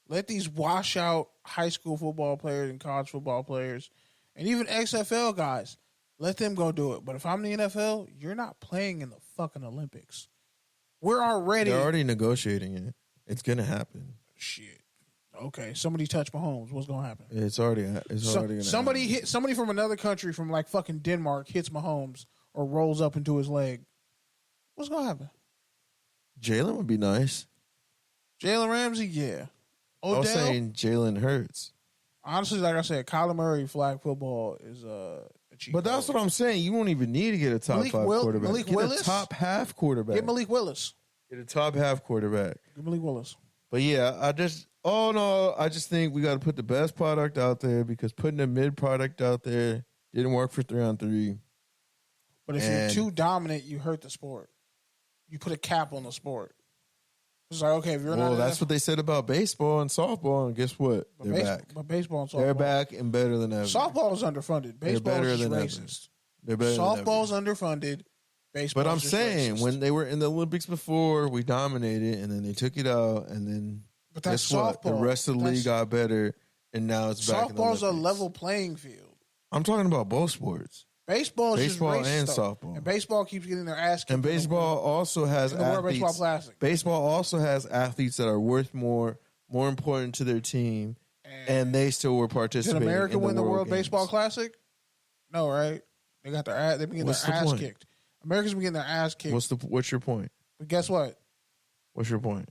let these washout high school football players and college football players and even XFL guys, let them go do it. But if I'm the NFL, you're not playing in the fucking Olympics. They're already negotiating it. It's going to happen. Shit. Okay, somebody touched Mahomes. What's gonna happen? It's already gonna happen. Somebody from another country, from like fucking Denmark, hits Mahomes or rolls up into his leg. What's gonna happen? Jalen would be nice. Jalen Ramsey, yeah. Odell, I was saying Jalen Hurts. Honestly, like I said, Kyler Murray flag football is a cheat. But that's what I'm saying. You won't even need to get a top 5 quarterback. Malik Willis? A top half quarterback. Get Malik Willis. Get a top half quarterback. Get Malik Willis. But yeah, I just think we got to put the best product out there, because putting a mid product out there didn't work for 3-on-3. But if you're too dominant, you hurt the sport. You put a cap on the sport. It's like, okay, if you're not... Well, that's what they said about baseball and softball, and guess what? They're back. But baseball and softball... They're back and better than ever. Softball is underfunded. Baseball is just racist. They're better Softball's underfunded. Baseball. But I'm just saying, racist. when they were in the Olympics before, we dominated, and then they took it out, and then but that's guess what? softball. The rest of the league got better, and now it's back in the Olympics. Softball's a level playing field. I'm talking about both sports. Baseball is just racist and stuff. softball. And baseball keeps getting their ass kicked. And baseball also has the World Baseball athletes. Classic. Baseball also has athletes that are worth more important to their team, and they still were participating. Did America in the win the World games. Baseball Classic? No, right? They got their ass. They've been getting their ass kicked. America's been getting their ass kicked. What's your point? But guess what? What's your point?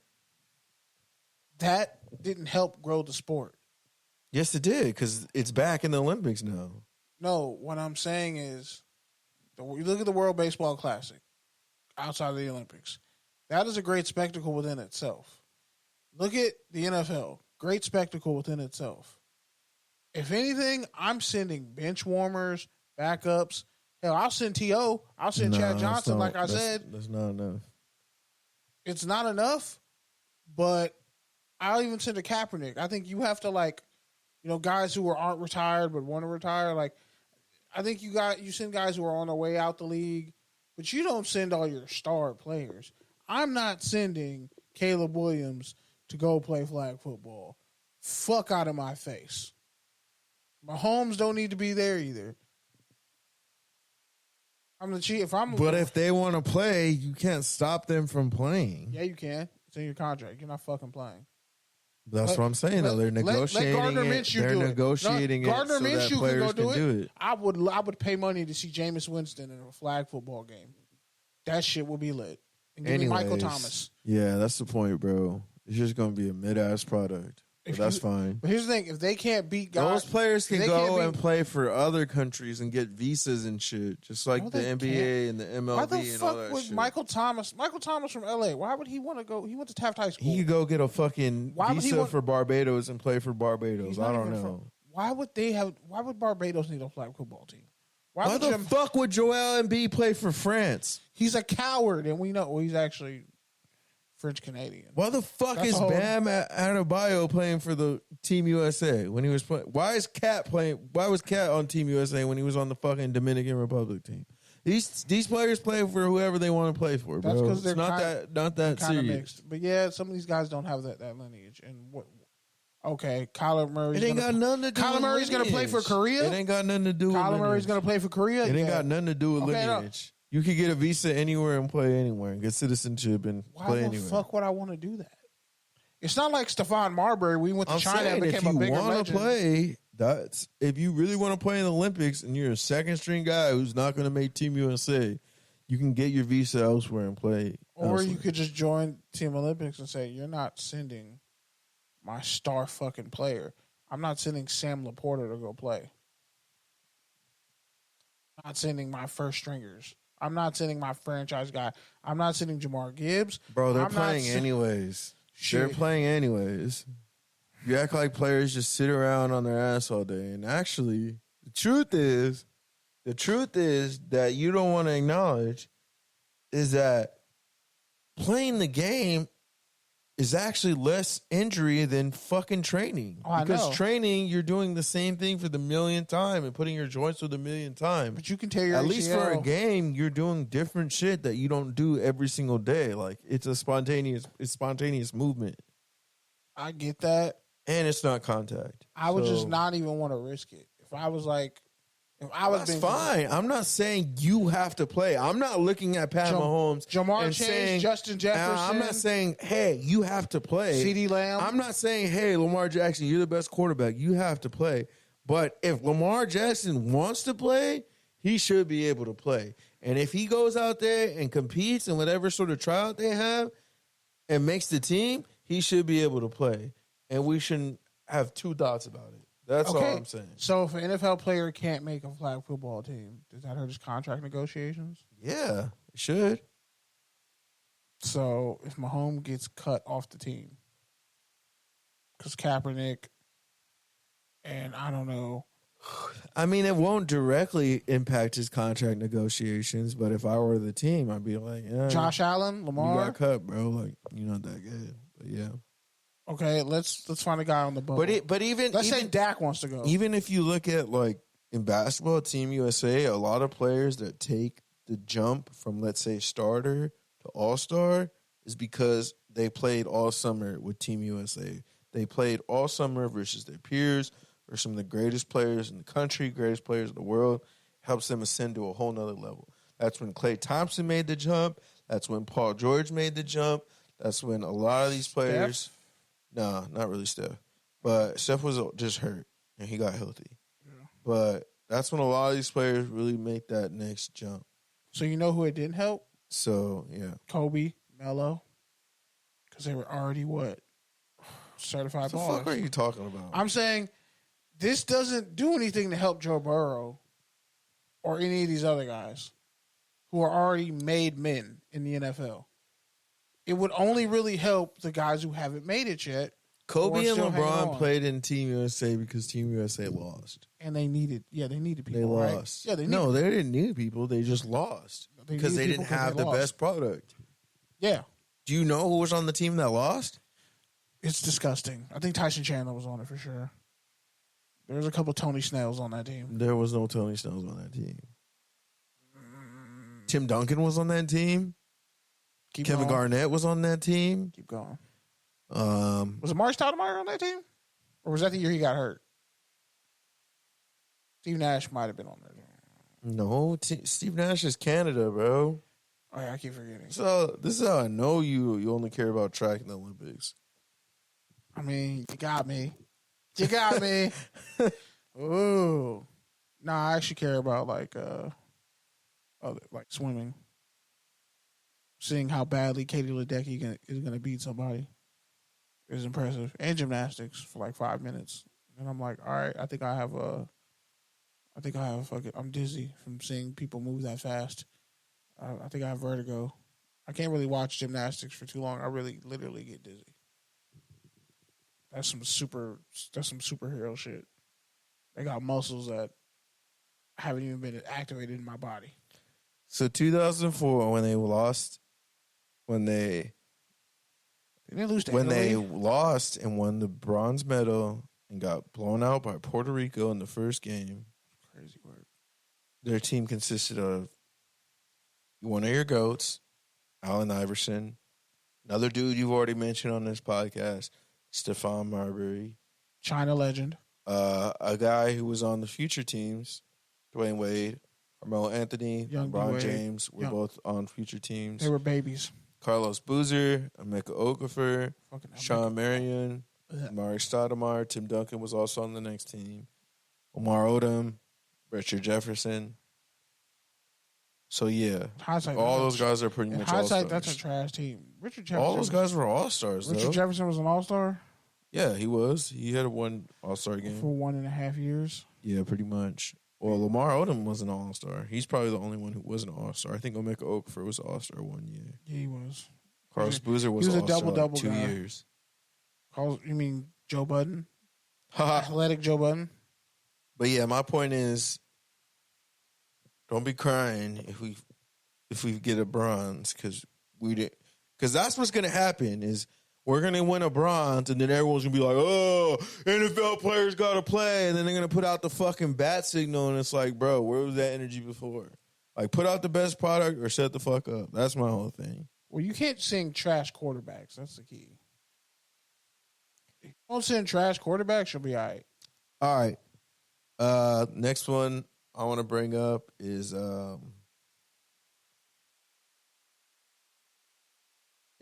That didn't help grow the sport. Yes, it did, because it's back in the Olympics now. No, what I'm saying is, you look at the World Baseball Classic outside of the Olympics. That is a great spectacle within itself. Look at the NFL. Great spectacle within itself. If anything, I'm sending bench warmers, backups. Hell, I'll send T.O. I'll send Chad Johnson, like I said. That's not enough. It's not enough, but I'll even send a Kaepernick. I think you have to, guys who aren't retired but want to retire. I think you send guys who are on their way out the league, but you don't send all your star players. I'm not sending Caleb Williams to go play flag football. Fuck out of my face. Mahomes don't need to be there either. I'm the chief. But if they want to play, you can't stop them from playing. Yeah, you can. It's in your contract. You're not fucking playing. That's what I'm saying, though. They're negotiating They're negotiating it so that players can do it. I would pay money to see Jameis Winston in a flag football game. That shit will be lit. And give me Michael Thomas. Yeah, that's the point, bro. It's just going to be a mid-ass product. But that's fine. But here's the thing. If they can't beat guys... Those players can go and play for other countries and get visas and shit. Just like the NBA and the MLB Why the and fuck all that would shit. Michael Thomas from LA, why would he want to go? He went to Taft High School. He could go get a fucking visa for Barbados and play for Barbados. I don't know. Why would Barbados need a flag football team? Why the fuck would Joel Embiid play for France? He's a coward, and we know he's actually French Canadian. Why the fuck is Bam Adebayo playing for the Team USA when he was playing? Why was Cat on Team USA when he was on the fucking Dominican Republic team? These players play for whoever they want to play for, bro. That's because they're not that serious. Mixed. But yeah, some of these guys don't have that lineage. And what? Okay, Kyler Murray. It ain't got nothing to do. Kyler Murray's going to play for Korea. It ain't got nothing to do. Kyler Murray's going to play for Korea. It ain't got nothing to do with lineage. You could get a visa anywhere and play anywhere and get citizenship and play anywhere. Why the fuck would I want to do that? It's not like Stephon Marbury. We went to China and became a bigger legend. If you want to play, if you really want to play in the Olympics and you're a second string guy who's not going to make Team USA, you can get your visa elsewhere and play. Or you could just join Team Olympics and say, you're not sending my star fucking player. I'm not sending Sam Laporta to go play. I'm not sending my first stringers. I'm not sending my franchise guy. I'm not sending Jamar Gibbs. Bro, they're playing anyways. Shit. They're playing anyways. You act like players just sit around on their ass all day. And actually, the truth is that you don't want to acknowledge is that playing the game is actually less injury than fucking training. Because training, you're doing the same thing for the millionth time and putting your joints for the millionth time. But you can tear your ACL. At least for a game, you're doing different shit that you don't do every single day. Like it's spontaneous movement. I get that. And it's not contact. I would just not even want to risk it. If I was that's fine. I'm not saying you have to play. I'm not looking at Pat Mahomes, Jamar Chase, saying, Justin Jefferson. I'm not saying, hey, you have to play. CeeDee Lamb. I'm not saying, hey, Lamar Jackson, you're the best quarterback. You have to play. But if Lamar Jackson wants to play, he should be able to play. And if he goes out there and competes in whatever sort of tryout they have and makes the team, he should be able to play. And we shouldn't have two thoughts about it. That's all I'm saying. So if an NFL player can't make a flag football team, does that hurt his contract negotiations? Yeah, it should. So if Mahomes gets cut off the team, because Kaepernick and I don't know I mean, it won't directly impact his contract negotiations, but if I were the team, I'd be like, yeah, Josh Allen, Lamar. you got cut, bro. Like, you're not that good. But yeah. Okay, let's find a guy on the bubble. But even let's say Dak wants to go. Even if you look at like in basketball, Team USA, a lot of players that take the jump from, let's say, starter to all-star is because they played all summer with Team USA. They played all summer versus their peers or some of the greatest players in the country, greatest players in the world. Helps them ascend to a whole nother level. That's when Klay Thompson made the jump. That's when Paul George made the jump. That's when a lot of these players... No, not really Steph. But Steph was just hurt, and he got healthy. Yeah. But that's when a lot of these players really make that next jump. So you know who it didn't help? So, yeah. Kobe, Melo. Because they were already, what? Certified ballers. What the fuck are you talking about? I'm saying this doesn't do anything to help Joe Burrow or any of these other guys who are already made men in the NFL. It would only really help the guys who haven't made it yet. Kobe and LeBron played in Team USA because Team USA lost. And they needed people, They lost. Right? Yeah, they didn't need people. They just lost because they didn't have the best product. Yeah. Do you know who was on the team that lost? It's disgusting. I think Tyson Chandler was on it for sure. There was a couple Tony Snells on that team. There was no Tony Snells on that team. Tim Duncan was on that team. Kevin Garnett was on that team. Keep going. Was it Mark Stoudemire on that team? Or was that the year he got hurt? Steve Nash might have been on that team. No, Steve Nash is Canada, bro. Oh, yeah, I keep forgetting. So this is how I know you only care about track in the Olympics. I mean, you got me. You got me. Ooh. Nah, I actually care about like swimming. Seeing how badly Katie Ledecky is going to beat somebody is impressive. And gymnastics for like 5 minutes. And I'm like, all right, I'm dizzy from seeing people move that fast. I think I have vertigo. I can't really watch gymnastics for too long. I really literally get dizzy. That's some superhero shit. They got muscles that haven't even been activated in my body. So 2004, when they lost and won the bronze medal and got blown out by Puerto Rico in the first game. Crazy work. Their team consisted of one of your GOATs, Allen Iverson, another dude you've already mentioned on this podcast, Stephon Marbury. China legend. A guy who was on the future teams, Dwayne Wade, Carmelo Anthony, LeBron James were both on future teams. They were babies. Carlos Boozer, Emeka Okafor, Sean Marion, Amari Stoudemire, Tim Duncan was also on the next team. Omar Odom, Richard Jefferson. So yeah, all those guys are pretty much all-stars. That's a trash team. Richard Jefferson. All those guys were all-stars. Richard Jefferson was an all-star? Yeah, he was. He had one all-star game. For 1.5 years? Yeah, pretty much. Well, Lamar Odom was an all-star. He's probably the only one who wasn't an all-star. I think Emeka Okafor was an all-star 1 year. Yeah, he was. Carlos Boozer was an all-star double 2 years. You mean Joe Budden? Athletic Joe Budden? But yeah, my point is, don't be crying if we get a bronze because that's what's gonna happen is we're gonna win a bronze and then everyone's gonna be like, oh, NFL players gotta play, and then they're gonna put out the fucking bat signal and it's like, bro, where was that energy before? Like, put out the best product or shut the fuck up. That's my whole thing. Well, you can't sing trash quarterbacks. That's the key. If you don't sing trash quarterbacks, you'll be all right. All right. Next one I want to bring up is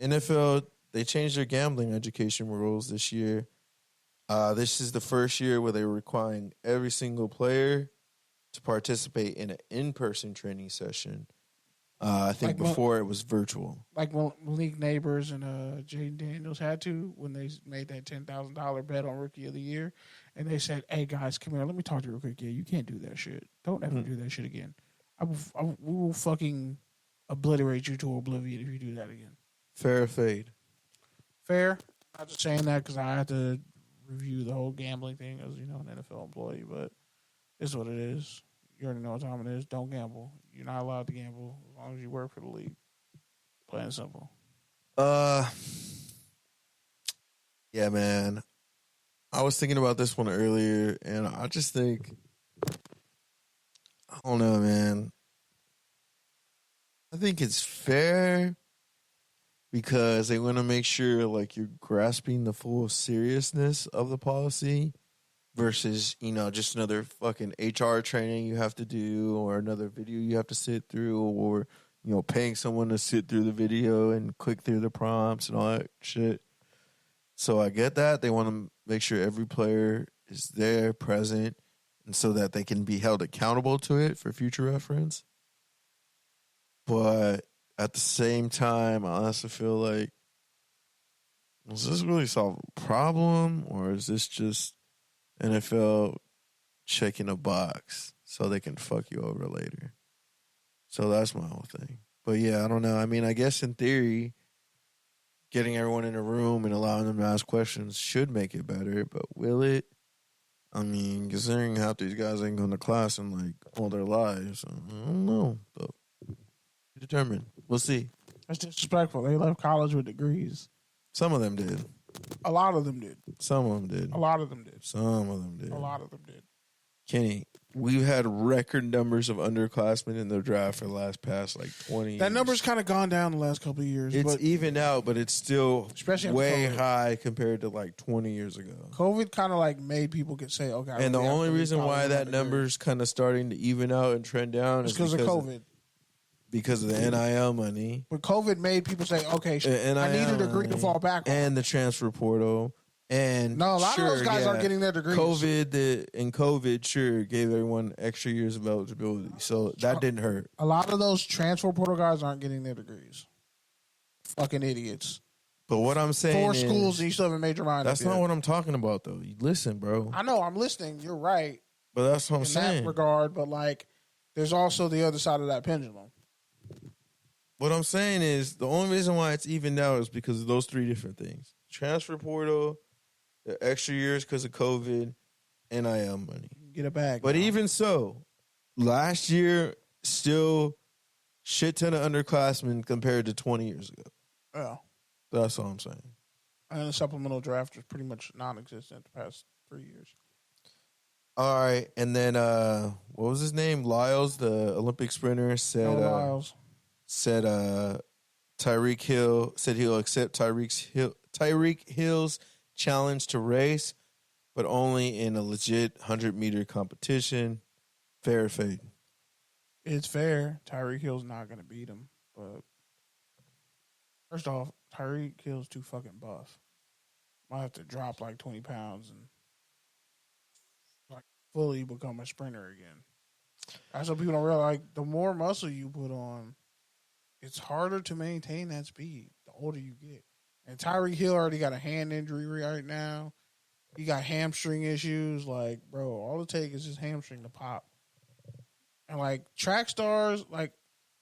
NFL. They changed their gambling education rules this year. This is the first year where they were requiring every single player to participate in an in-person training session. I think before it was virtual. Like Malik Neighbors and Jayden Daniels had to when they made that $10,000 bet on Rookie of the Year. And they said, hey, guys, come here. Let me talk to you real quick. Yeah, you can't do that shit. Don't ever do that shit again. We will fucking obliterate you to oblivion if you do that again. Fair or fade? Fair. I'm just saying that because I had to review the whole gambling thing as, an NFL employee. But It's what it is. You already know what time it is. Don't gamble. You're not allowed to gamble as long as you work for the league. Plain and simple. Yeah, man. I was thinking about this one earlier, and I just think, I don't know, man. I think it's fair because they want to make sure, like, you're grasping the full seriousness of the policy versus, just another fucking HR training you have to do or another video you have to sit through or, paying someone to sit through the video and click through the prompts and all that shit. So I get that. They want to make sure every player is there, present, and so that they can be held accountable to it for future reference. But at the same time, I also feel like, does this really solve a problem, or is this just NFL checking a box so they can fuck you over later? So that's my whole thing. But yeah, I don't know. I mean, I guess in theory, getting everyone in a room and allowing them to ask questions should make it better, but will it? I mean, considering half these guys ain't going to class in like all their lives, I don't know. But determined. We'll see. That's disrespectful. They left college with degrees. Some of them did. A lot of them did. Some of them did. A lot of them did. Some of them did. A lot of them did. Kenny, we've had record numbers of underclassmen in the draft for the past like 20 years. That number's kind of gone down the last couple of years. It's but even out, but it's still especially way high compared to like 20 years ago. COVID kind of like made people say, okay. And the only reason why that number's kind of starting to even out and trend down is because of COVID. Because of the NIL money. But COVID made people say, okay, I need a degree to fall back on. And the transfer portal. And no, a lot of those guys aren't getting their degrees. COVID, sure, gave everyone extra years of eligibility. So that didn't hurt. A lot of those transfer portal guys aren't getting their degrees. Fucking idiots. But what I'm saying 4 is, schools and you still haven't made your mind up that's not what I'm talking about, though. You listen, bro. I know, I'm listening. You're right. But that's what I'm saying. In that regard, but like, there's also the other side of that pendulum. What I'm saying is, the only reason why it's evened out is because of those 3 different things. Transfer portal, the extra years because of COVID, NIL money. Get it back. But even so, last year, still shit ton of underclassmen compared to 20 years ago. Yeah. That's all I'm saying. And the supplemental draft was pretty much non-existent the past 3 years. All right. And then, what was his name? Lyles, the Olympic sprinter, said... Lyles. Said Tyreek Hill said he'll accept Tyreek Hill's challenge to race, but only in a legit 100-meter competition. Fair or fade? It's fair. Tyreek Hill's not going to beat him. But first off, Tyreek Hill's too fucking buff. Might have to drop like 20 pounds and like fully become a sprinter again. That's what people don't realize. Like, the more muscle you put on, it's harder to maintain that speed the older you get. And Tyreek Hill already got a hand injury right now. He got hamstring issues. Like, bro, all it takes is his hamstring to pop. And, like, track stars, like,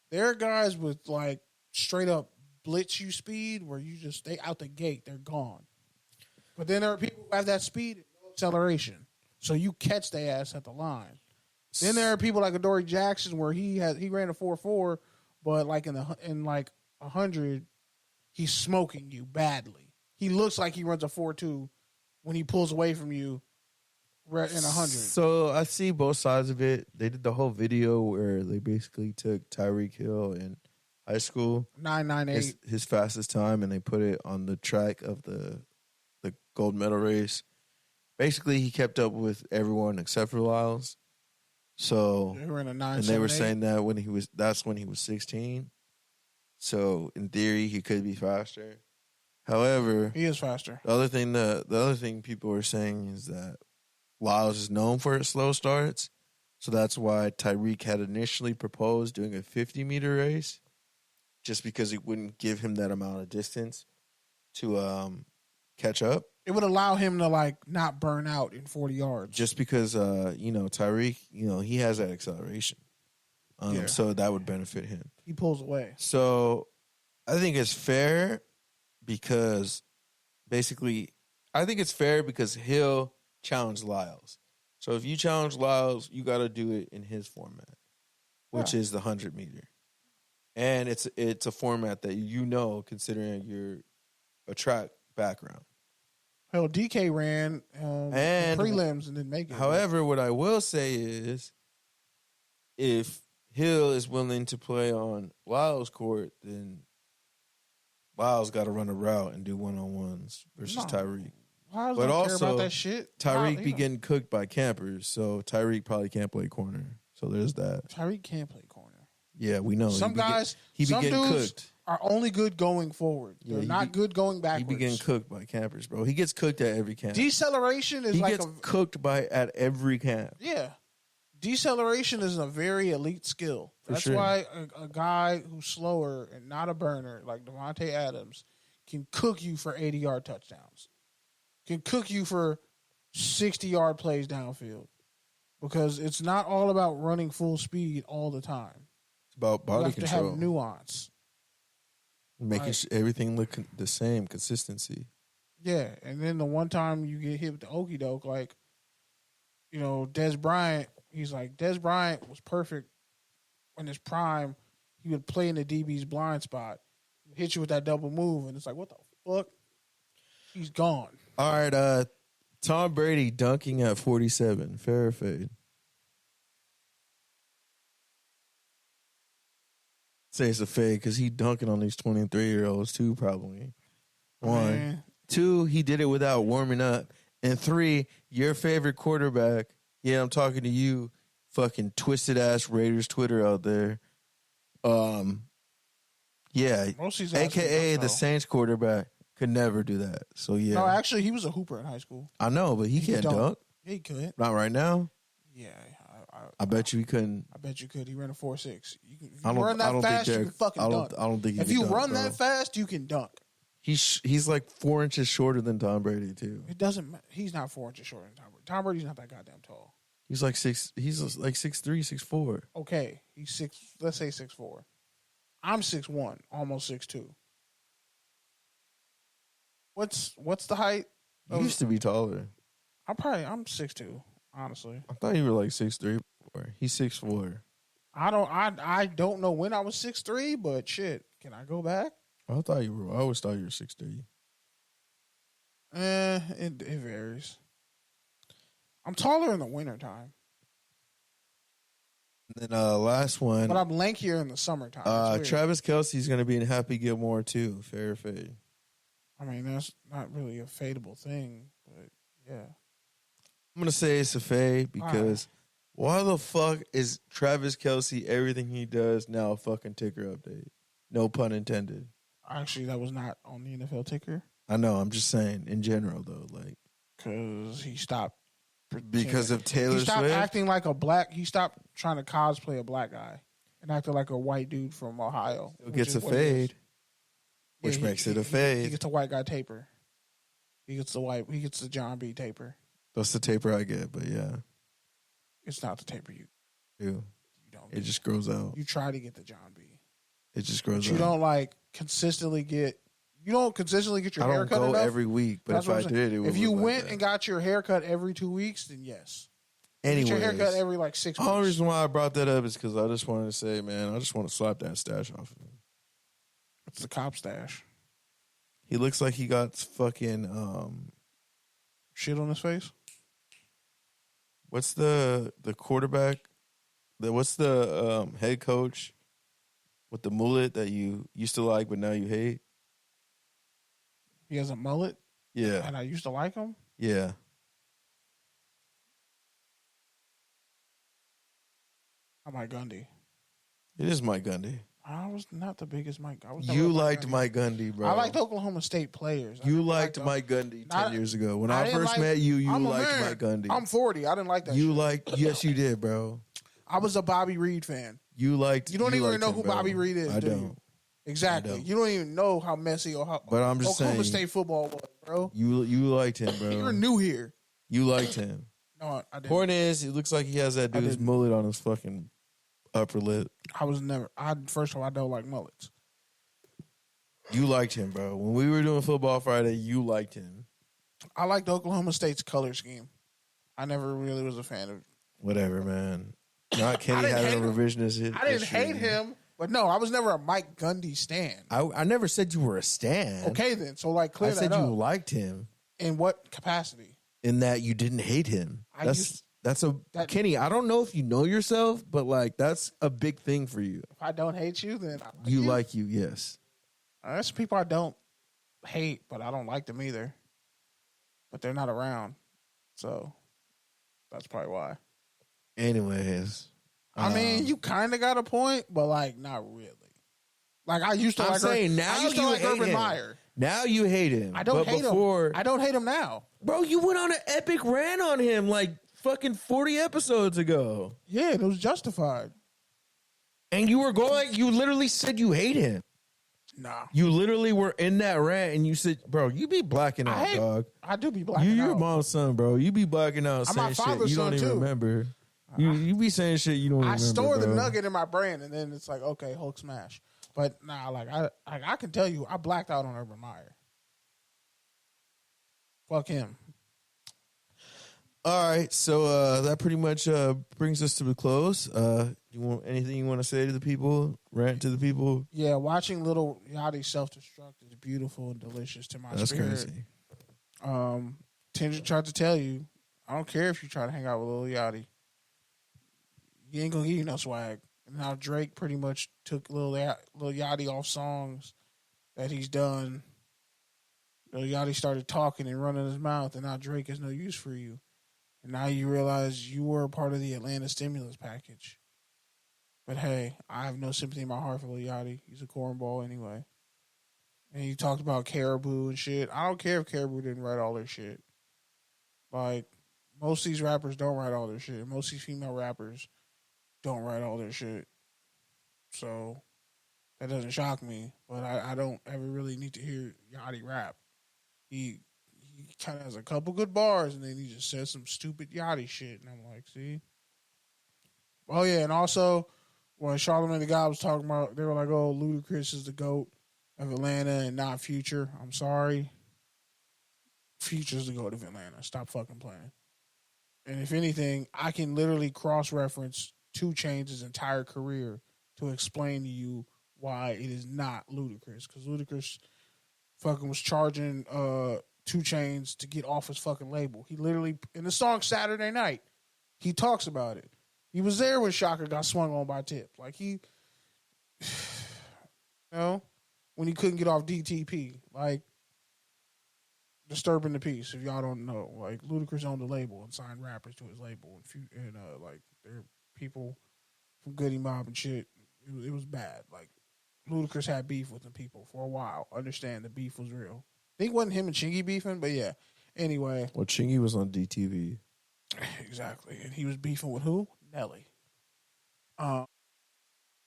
there are guys with, like, straight up blitz you speed where you just stay out the gate. They're gone. But then there are people who have that speed and no acceleration. So you catch their ass at the line. Then there are people like Adoree Jackson where he ran a 4.4, but like in 100, he's smoking you badly. He looks like he runs a 4.2 when he pulls away from you in 100. So I see both sides of it. They did the whole video where they basically took Tyreek Hill in high school, 9.98, his fastest time, and they put it on the track of the gold medal race. Basically, he kept up with everyone except for Lyles. So they were in a 9.78. And they were saying that that's when he was 16. So in theory, he could be faster. However, he is faster. The other thing people were saying is that Lyles is known for his slow starts. So that's why Tyreek had initially proposed doing a 50-meter race, just because it wouldn't give him that amount of distance to catch up. It would allow him to, like, not burn out in 40 yards. Just because, Tyreek, he has that acceleration. So that would benefit him. He pulls away. So I think it's fair because Hill challenged Lyles. So if you challenge Lyles, you got to do it in his format, which Yeah. is the 100-meter. And it's a format that you know, considering your a track background. Hell, DK ran And prelims and didn't make it. However, what I will say is, if Hill is willing to play on Lyles' court, then Lyles got to run a route and do one-on-ones versus Tyreek. Lyles But don't care also, about that shit. Tyreek be getting cooked by campers, so Tyreek probably can't play corner. So there's that. Tyreek can't play corner. Yeah, we know. Some guys, he be some getting dudes cooked. are only good going forward. They're not good going backwards. He be getting cooked by campers, bro. He gets cooked at every camp. Deceleration is he like gets cooked at every camp. Yeah. Deceleration is a very elite skill. That's sure. why a guy who's slower and not a burner like Devontae Adams can cook you for 80-yard touchdowns. Can cook you for 60-yard plays downfield. Because it's not all about running full speed all the time. It's about body control. You have to have nuance. Making everything look the same, consistency. Yeah, and then the one time you get hit with the okie doke, like, Des Bryant, he's like, Des Bryant was perfect in his prime. He would play in the DB's blind spot, hit you with that double move, and it's like, what the fuck? He's gone. All right, Tom Brady dunking at 47. Fair or fade? Say it's a fade because he dunking on these 23-year-olds too, probably. One. Man. Two, he did it without warming up. And three, your favorite quarterback, yeah, I'm talking to you, fucking twisted-ass Raiders Twitter out there. Yeah, a.k.a. the Saints quarterback could never do that. So, yeah. No, actually, he was a hooper in high school. I know, but he can't dunk. Yeah, he could. Not right now. Yeah. I bet you he couldn't. I bet you could. He ran a 4.6. You can run that fast, you can fucking dunk. I don't think he if can you dunk, run bro. that fast, you can dunk. He's like 4 inches shorter than Tom Brady too. It doesn't matter. He's not 4 inches shorter than Tom Brady. Tom Brady's not that goddamn tall. He's like 6'3", 6'4". Okay, he's six. Let's say 6'4". I'm 6'1", almost 6'2". What's the height? He used to be taller. I'm 6'2", honestly. I thought you were like 6'3". He's 6'4". I don't know when I was 6'3", but shit, can I go back? I always thought you were 6'3". It varies. I'm taller in the wintertime. And then last one. But I'm lankier in the summertime. Travis Kelce's going to be in Happy Gilmore too. Fair or fade? I mean, that's not really a fadeable thing, but yeah. I'm going to say it's a fade because why the fuck is Travis Kelce, everything he does now a fucking ticker update? No pun intended. Actually, that was not on the NFL ticker. I know. I'm just saying in general, though. Like, because he stopped. Because of Taylor Swift? He stopped Swift? acting like a black. He stopped trying to cosplay a black guy and acted like a white dude from Ohio. Still gets a fade. Which makes it a fade. He gets a white guy taper. He gets the John B. taper. That's the taper I get, but yeah. It's not the taper you do. You don't. It just grows out. You try to get the John B. It just grows out. You don't consistently get. You don't consistently get your hair cut enough. I don't go every week, but if I did, it would. If you look went like and got your hair cut every 2 weeks, then yes. Anyways, get your hair cut every 6 weeks. The only reason why I brought that up is because I just wanted to say, man, I just want to slap that stash off of him. It's the cop stash. He looks like he got fucking shit on his face. What's the quarterback? What's the head coach with the mullet that you used to like but now you hate? He has a mullet? Yeah. And I used to like him? Yeah. Mike Gundy. It is Mike Gundy. I was not the biggest Mike. You liked Mike Gundy, bro. I liked Oklahoma State players. You liked Mike Gundy 10 years ago. When I first met you, you liked Mike Gundy. I'm 40. I didn't like that Yes, you did, bro. I was a Bobby Reed fan. You don't even know who Bobby Reed is, I do don't. you? Exactly. You don't even know how messy or how but I'm just Oklahoma saying, State football was, bro. You liked him, bro. You're new here. You liked him. No, I didn't. Point is, it looks like he has that dude's mullet on his fucking upper lip. First of all, I don't like mullets. You liked him, bro. When we were doing Football Friday, you liked him. I liked Oklahoma State's color scheme. I never really was a fan of. Whatever, man. Not Kenny having a revisionist hit. I didn't hate him, but no, I was never a Mike Gundy stan. I never said you were a stan. Okay, then. So, like, clear that up. I said you liked him. In what capacity? In that you didn't hate him. Kenny, I don't know if you know yourself, but, like, that's a big thing for you. If I don't hate you, then I like you, yes. There's people I don't hate, but I don't like them either. But they're not around. So, that's probably why. Anyways. I mean, you kind of got a point, but, like, not really. Like, I used to I'm like saying now I used to you like hate Urban him. Meyer. Now you hate him. I don't hate him. I don't hate him now. Bro, you went on an epic rant on him like fucking 40 episodes ago. Yeah, it was justified. And you literally said you hate him. Nah. You literally were in that rant and you said, bro, you be blacking out, dog. I do be blacking out. You're your mom's son, bro. You be blacking out I'm my saying shit father's you don't son, even too. remember. You be saying shit you don't even remember, I store the bro. nugget in my brain, and then it's like, okay, Hulk smash. But nah, like I can tell you, I blacked out on Urban Meyer. Fuck him. All right, so that pretty much brings us to the close. You want anything you want to say to the people? Rant to the people? Yeah, watching Little Yachty self-destruct is beautiful and delicious to my spirit. That's crazy. Tinder tried to tell you, I don't care if you try to hang out with Lil Yachty. He ain't gonna give you no swag. And now Drake pretty much took Lil Yachty off songs that he's done. Lil Yachty started talking and running his mouth, and now Drake has no use for you. And now you realize you were a part of the Atlanta stimulus package. But hey, I have no sympathy in my heart for Lil Yachty. He's a cornball anyway. And you talked about Caribou and shit. I don't care if Caribou didn't write all their shit. Like, most of these rappers don't write all their shit. Most of these female rappers don't write all their shit. So, that doesn't shock me. But I don't ever really need to hear Yachty rap. He kind of has a couple good bars, and then he just says some stupid Yachty shit. And I'm like, see? Oh, yeah, and also, when Charlamagne the God was talking about, they were like, oh, Ludacris is the GOAT of Atlanta and not Future. I'm sorry. Future's the GOAT of Atlanta. Stop fucking playing. And if anything, I can literally cross-reference 2 Chainz' entire career to explain to you why it is not Ludacris. Because Ludacris fucking was charging 2 Chainz to get off his fucking label. He literally, in the song Saturday Night, he talks about it. He was there when Shaka got swung on by Tip. Like, he, you know, when he couldn't get off DTP. Like, disturbing the peace, if y'all don't know. Like, Ludacris owned the label and signed rappers to his label. And like, there are people from Goody Mob and shit. It was bad. Like, Ludacris had beef with the people for a while. Understand the beef was real. I think it wasn't him and Chingy beefing, but yeah. Anyway. Well, Chingy was on DTV. Exactly. And he was beefing with who? Nelly. But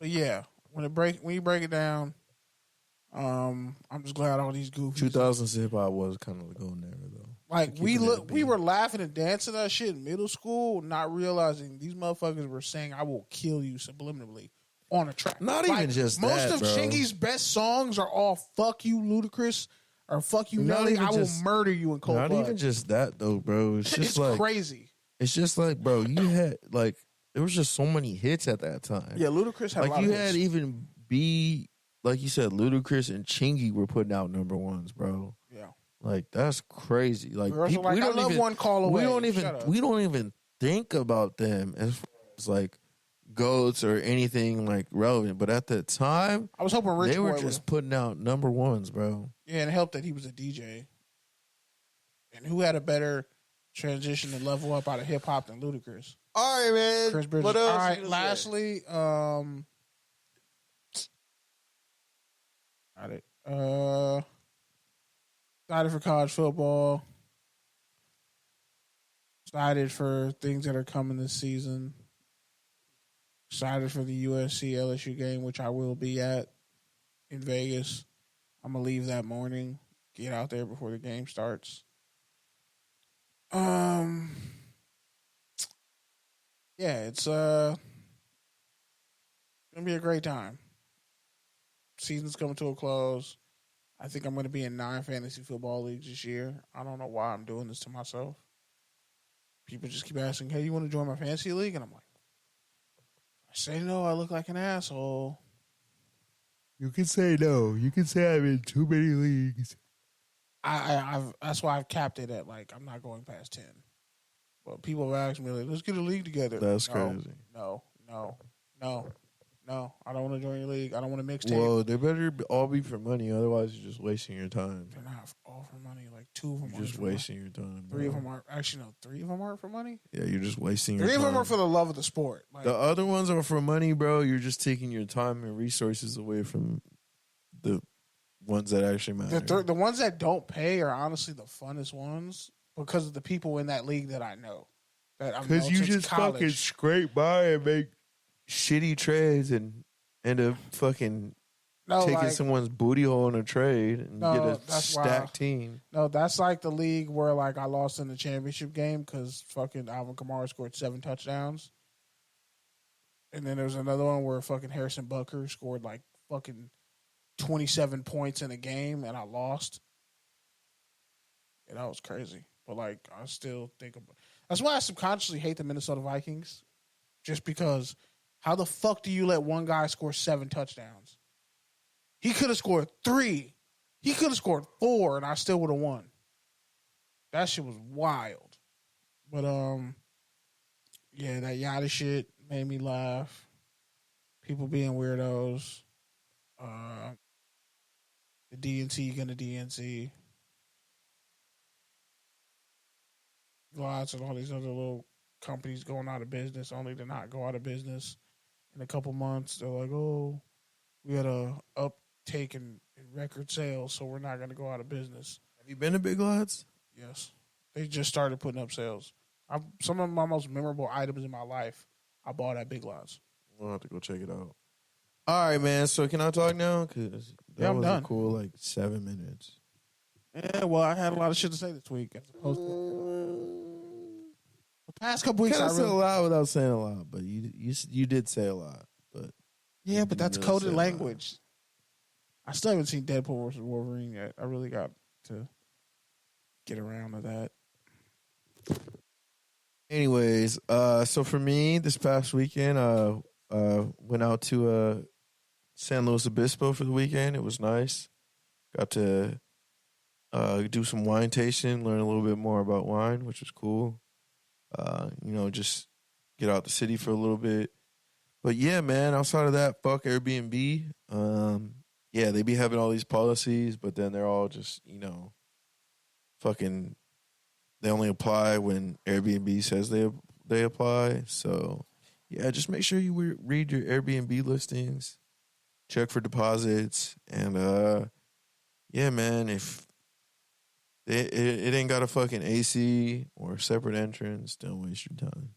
yeah, when you break it down, I'm just glad all these goofies. 2000s hip hop was kind of the golden era, though. Like, we were laughing and dancing that shit in middle school, not realizing these motherfuckers were saying "I will kill you" subliminally on a track. Not like, even just most that, of bro. Chingy's best songs are all "fuck you, Ludacris" or "fuck you, Nelly." I will murder you in cold blood. Not even just that, though, bro. It's just it's like crazy. It's just like, bro, you had like there was just so many hits at that time. Yeah, Ludacris had like a lot you of had hits. even B, like you said, Ludacris and Chingy were putting out number ones, bro. Yeah, like that's crazy. Like, we don't even, One Call Away. We don't even think about them as far as like GOATs or anything like relevant. But at the time, I was hoping Rich they were Boy just putting out number ones, bro. Yeah, and it helped that he was a DJ. And who had a better transition to level up out of hip hop than Ludacris? All right, man. Chris Bridges. What else? All right, lastly, got it. Excited for college football. Excited for things that are coming this season. Excited for the USC LSU game, which I will be at in Vegas. I'm gonna leave that morning. Get out there before the game starts. Yeah, it's gonna be a great time. Season's coming to a close. I think I'm gonna be in 9 fantasy football leagues this year. I don't know why I'm doing this to myself. people just keep asking, hey, you want to join my fantasy league? And I'm like, I say no, I look like an asshole. You can say no. You can say I'm in too many leagues. That's why I've capped it at, like, I'm not going past 10. But people have asked me, like, let's get a league together. That's crazy. No. I don't want to join your league. I don't want to mixtape. Well, they better all be for money. Otherwise, you're just wasting your time. They're not all for money. Like, 2 of them You're just wasting your time. 3 of them are. Actually, no, 3 of them aren't for money. Yeah, you're just wasting your time. 3 of them are for the love of the sport. Like, the other ones are for money, bro. You're just taking your time and resources away from the ones that actually matter. The ones that don't pay are honestly the funnest ones because of the people in that league that I know. Because you just fucking scrape by and make shitty trades and end up fucking taking someone's booty hole in a trade and get a stacked team. No, that's like the league where like I lost in the championship game because fucking Alvin Kamara scored 7 touchdowns. And then there was another one where fucking Harrison Butker scored like fucking 27 points in a game and I lost. Yeah, that was crazy. But like I still think about that's why I subconsciously hate the Minnesota Vikings. Just because how the fuck do you let one guy score 7 touchdowns? He could have scored 3. He could have scored 4 and I still would have won. That shit was wild. But yeah, that yada shit made me laugh. People being weirdos. The DNC gonna DNC. Lots and all these other little companies going out of business, only to not go out of business in a couple months. They're like, oh, we had a uptake in record sales, so we're not going to go out of business. Have you been to Big Lots? Yes. They just started putting up sales. Some of my most memorable items in my life, I bought at Big Lots. We'll have to go check it out. All right, man. So can I talk now? Because that was done. a cool, 7 minutes. Yeah, well, I had a lot of shit to say this week. As opposed to the past couple weeks, I said a lot without saying a lot, but you did say a lot. But yeah, but that's coded language. I still haven't seen Deadpool vs. Wolverine yet. I really got to get around to that. Anyways, so for me, this past weekend, went out to San Luis Obispo for the weekend. It was nice. Got to do some wine tasting, learn a little bit more about wine, which was cool. Just get out the city for a little bit. But yeah, man, outside of that, fuck Airbnb. Yeah, they be having all these policies, but then they're all just, fucking, they only apply when Airbnb says they apply. So yeah, just make sure you read your Airbnb listings, check for deposits, and yeah, man, if it ain't got a fucking AC or a separate entrance, don't waste your time.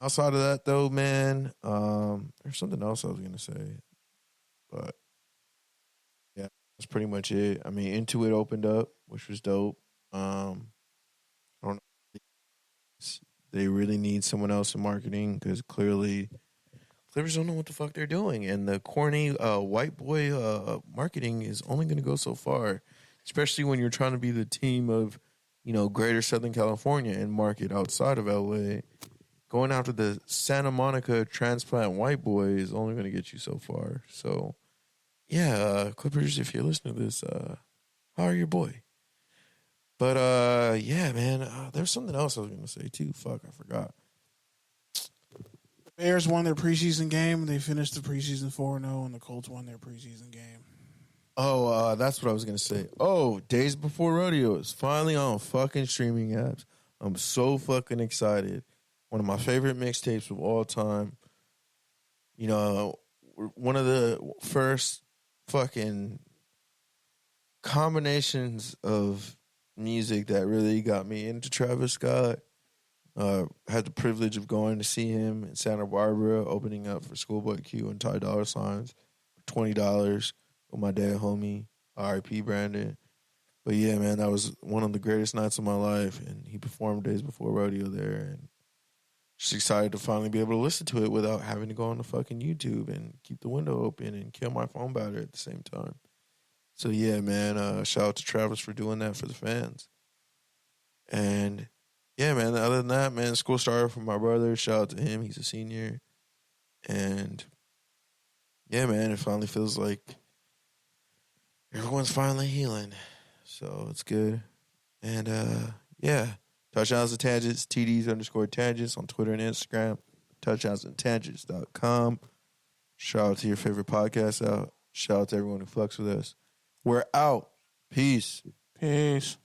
Outside of that, though, man, there's something else I was gonna say, but yeah, that's pretty much it. I mean, Intuit opened up, which was dope. I don't know. They really need someone else in marketing because clearly Clippers don't know what the fuck they're doing, and the corny white boy marketing is only going to go so far, especially when you're trying to be the team of, Greater Southern California and market outside of LA. Going after the Santa Monica transplant white boy is only going to get you so far. So, yeah, Clippers, if you're listening to this, hire your boy. But, yeah, man, there's something else I was going to say, too. Fuck, I forgot. Bears won their preseason game. They finished the preseason 4-0, and the Colts won their preseason game. Oh, that's what I was going to say. Oh, Days Before Rodeo is finally on fucking streaming apps. I'm so fucking excited. One of my favorite mixtapes of all time. One of the first fucking combinations of music that really got me into Travis Scott. Had the privilege of going to see him in Santa Barbara, opening up for Schoolboy Q and Ty Dolla $ign for $20 with my dad, homie, R.I.P. Brandon. But yeah, man, that was one of the greatest nights of my life, and he performed Days Before Rodeo there, and just excited to finally be able to listen to it without having to go on the fucking YouTube and keep the window open and kill my phone battery at the same time. So yeah, man, shout out to Travis for doing that for the fans. And yeah, man, other than that, man, school started for my brother. Shout out to him. He's a senior. And, yeah, man, it finally feels like everyone's finally healing. So it's good. And, yeah, Touchdowns and Tangents, TDs_tangents on Twitter and Instagram, touchdownsandtangents.com. Shout out to your favorite podcast out. Shout out to everyone who fucks with us. We're out. Peace. Peace.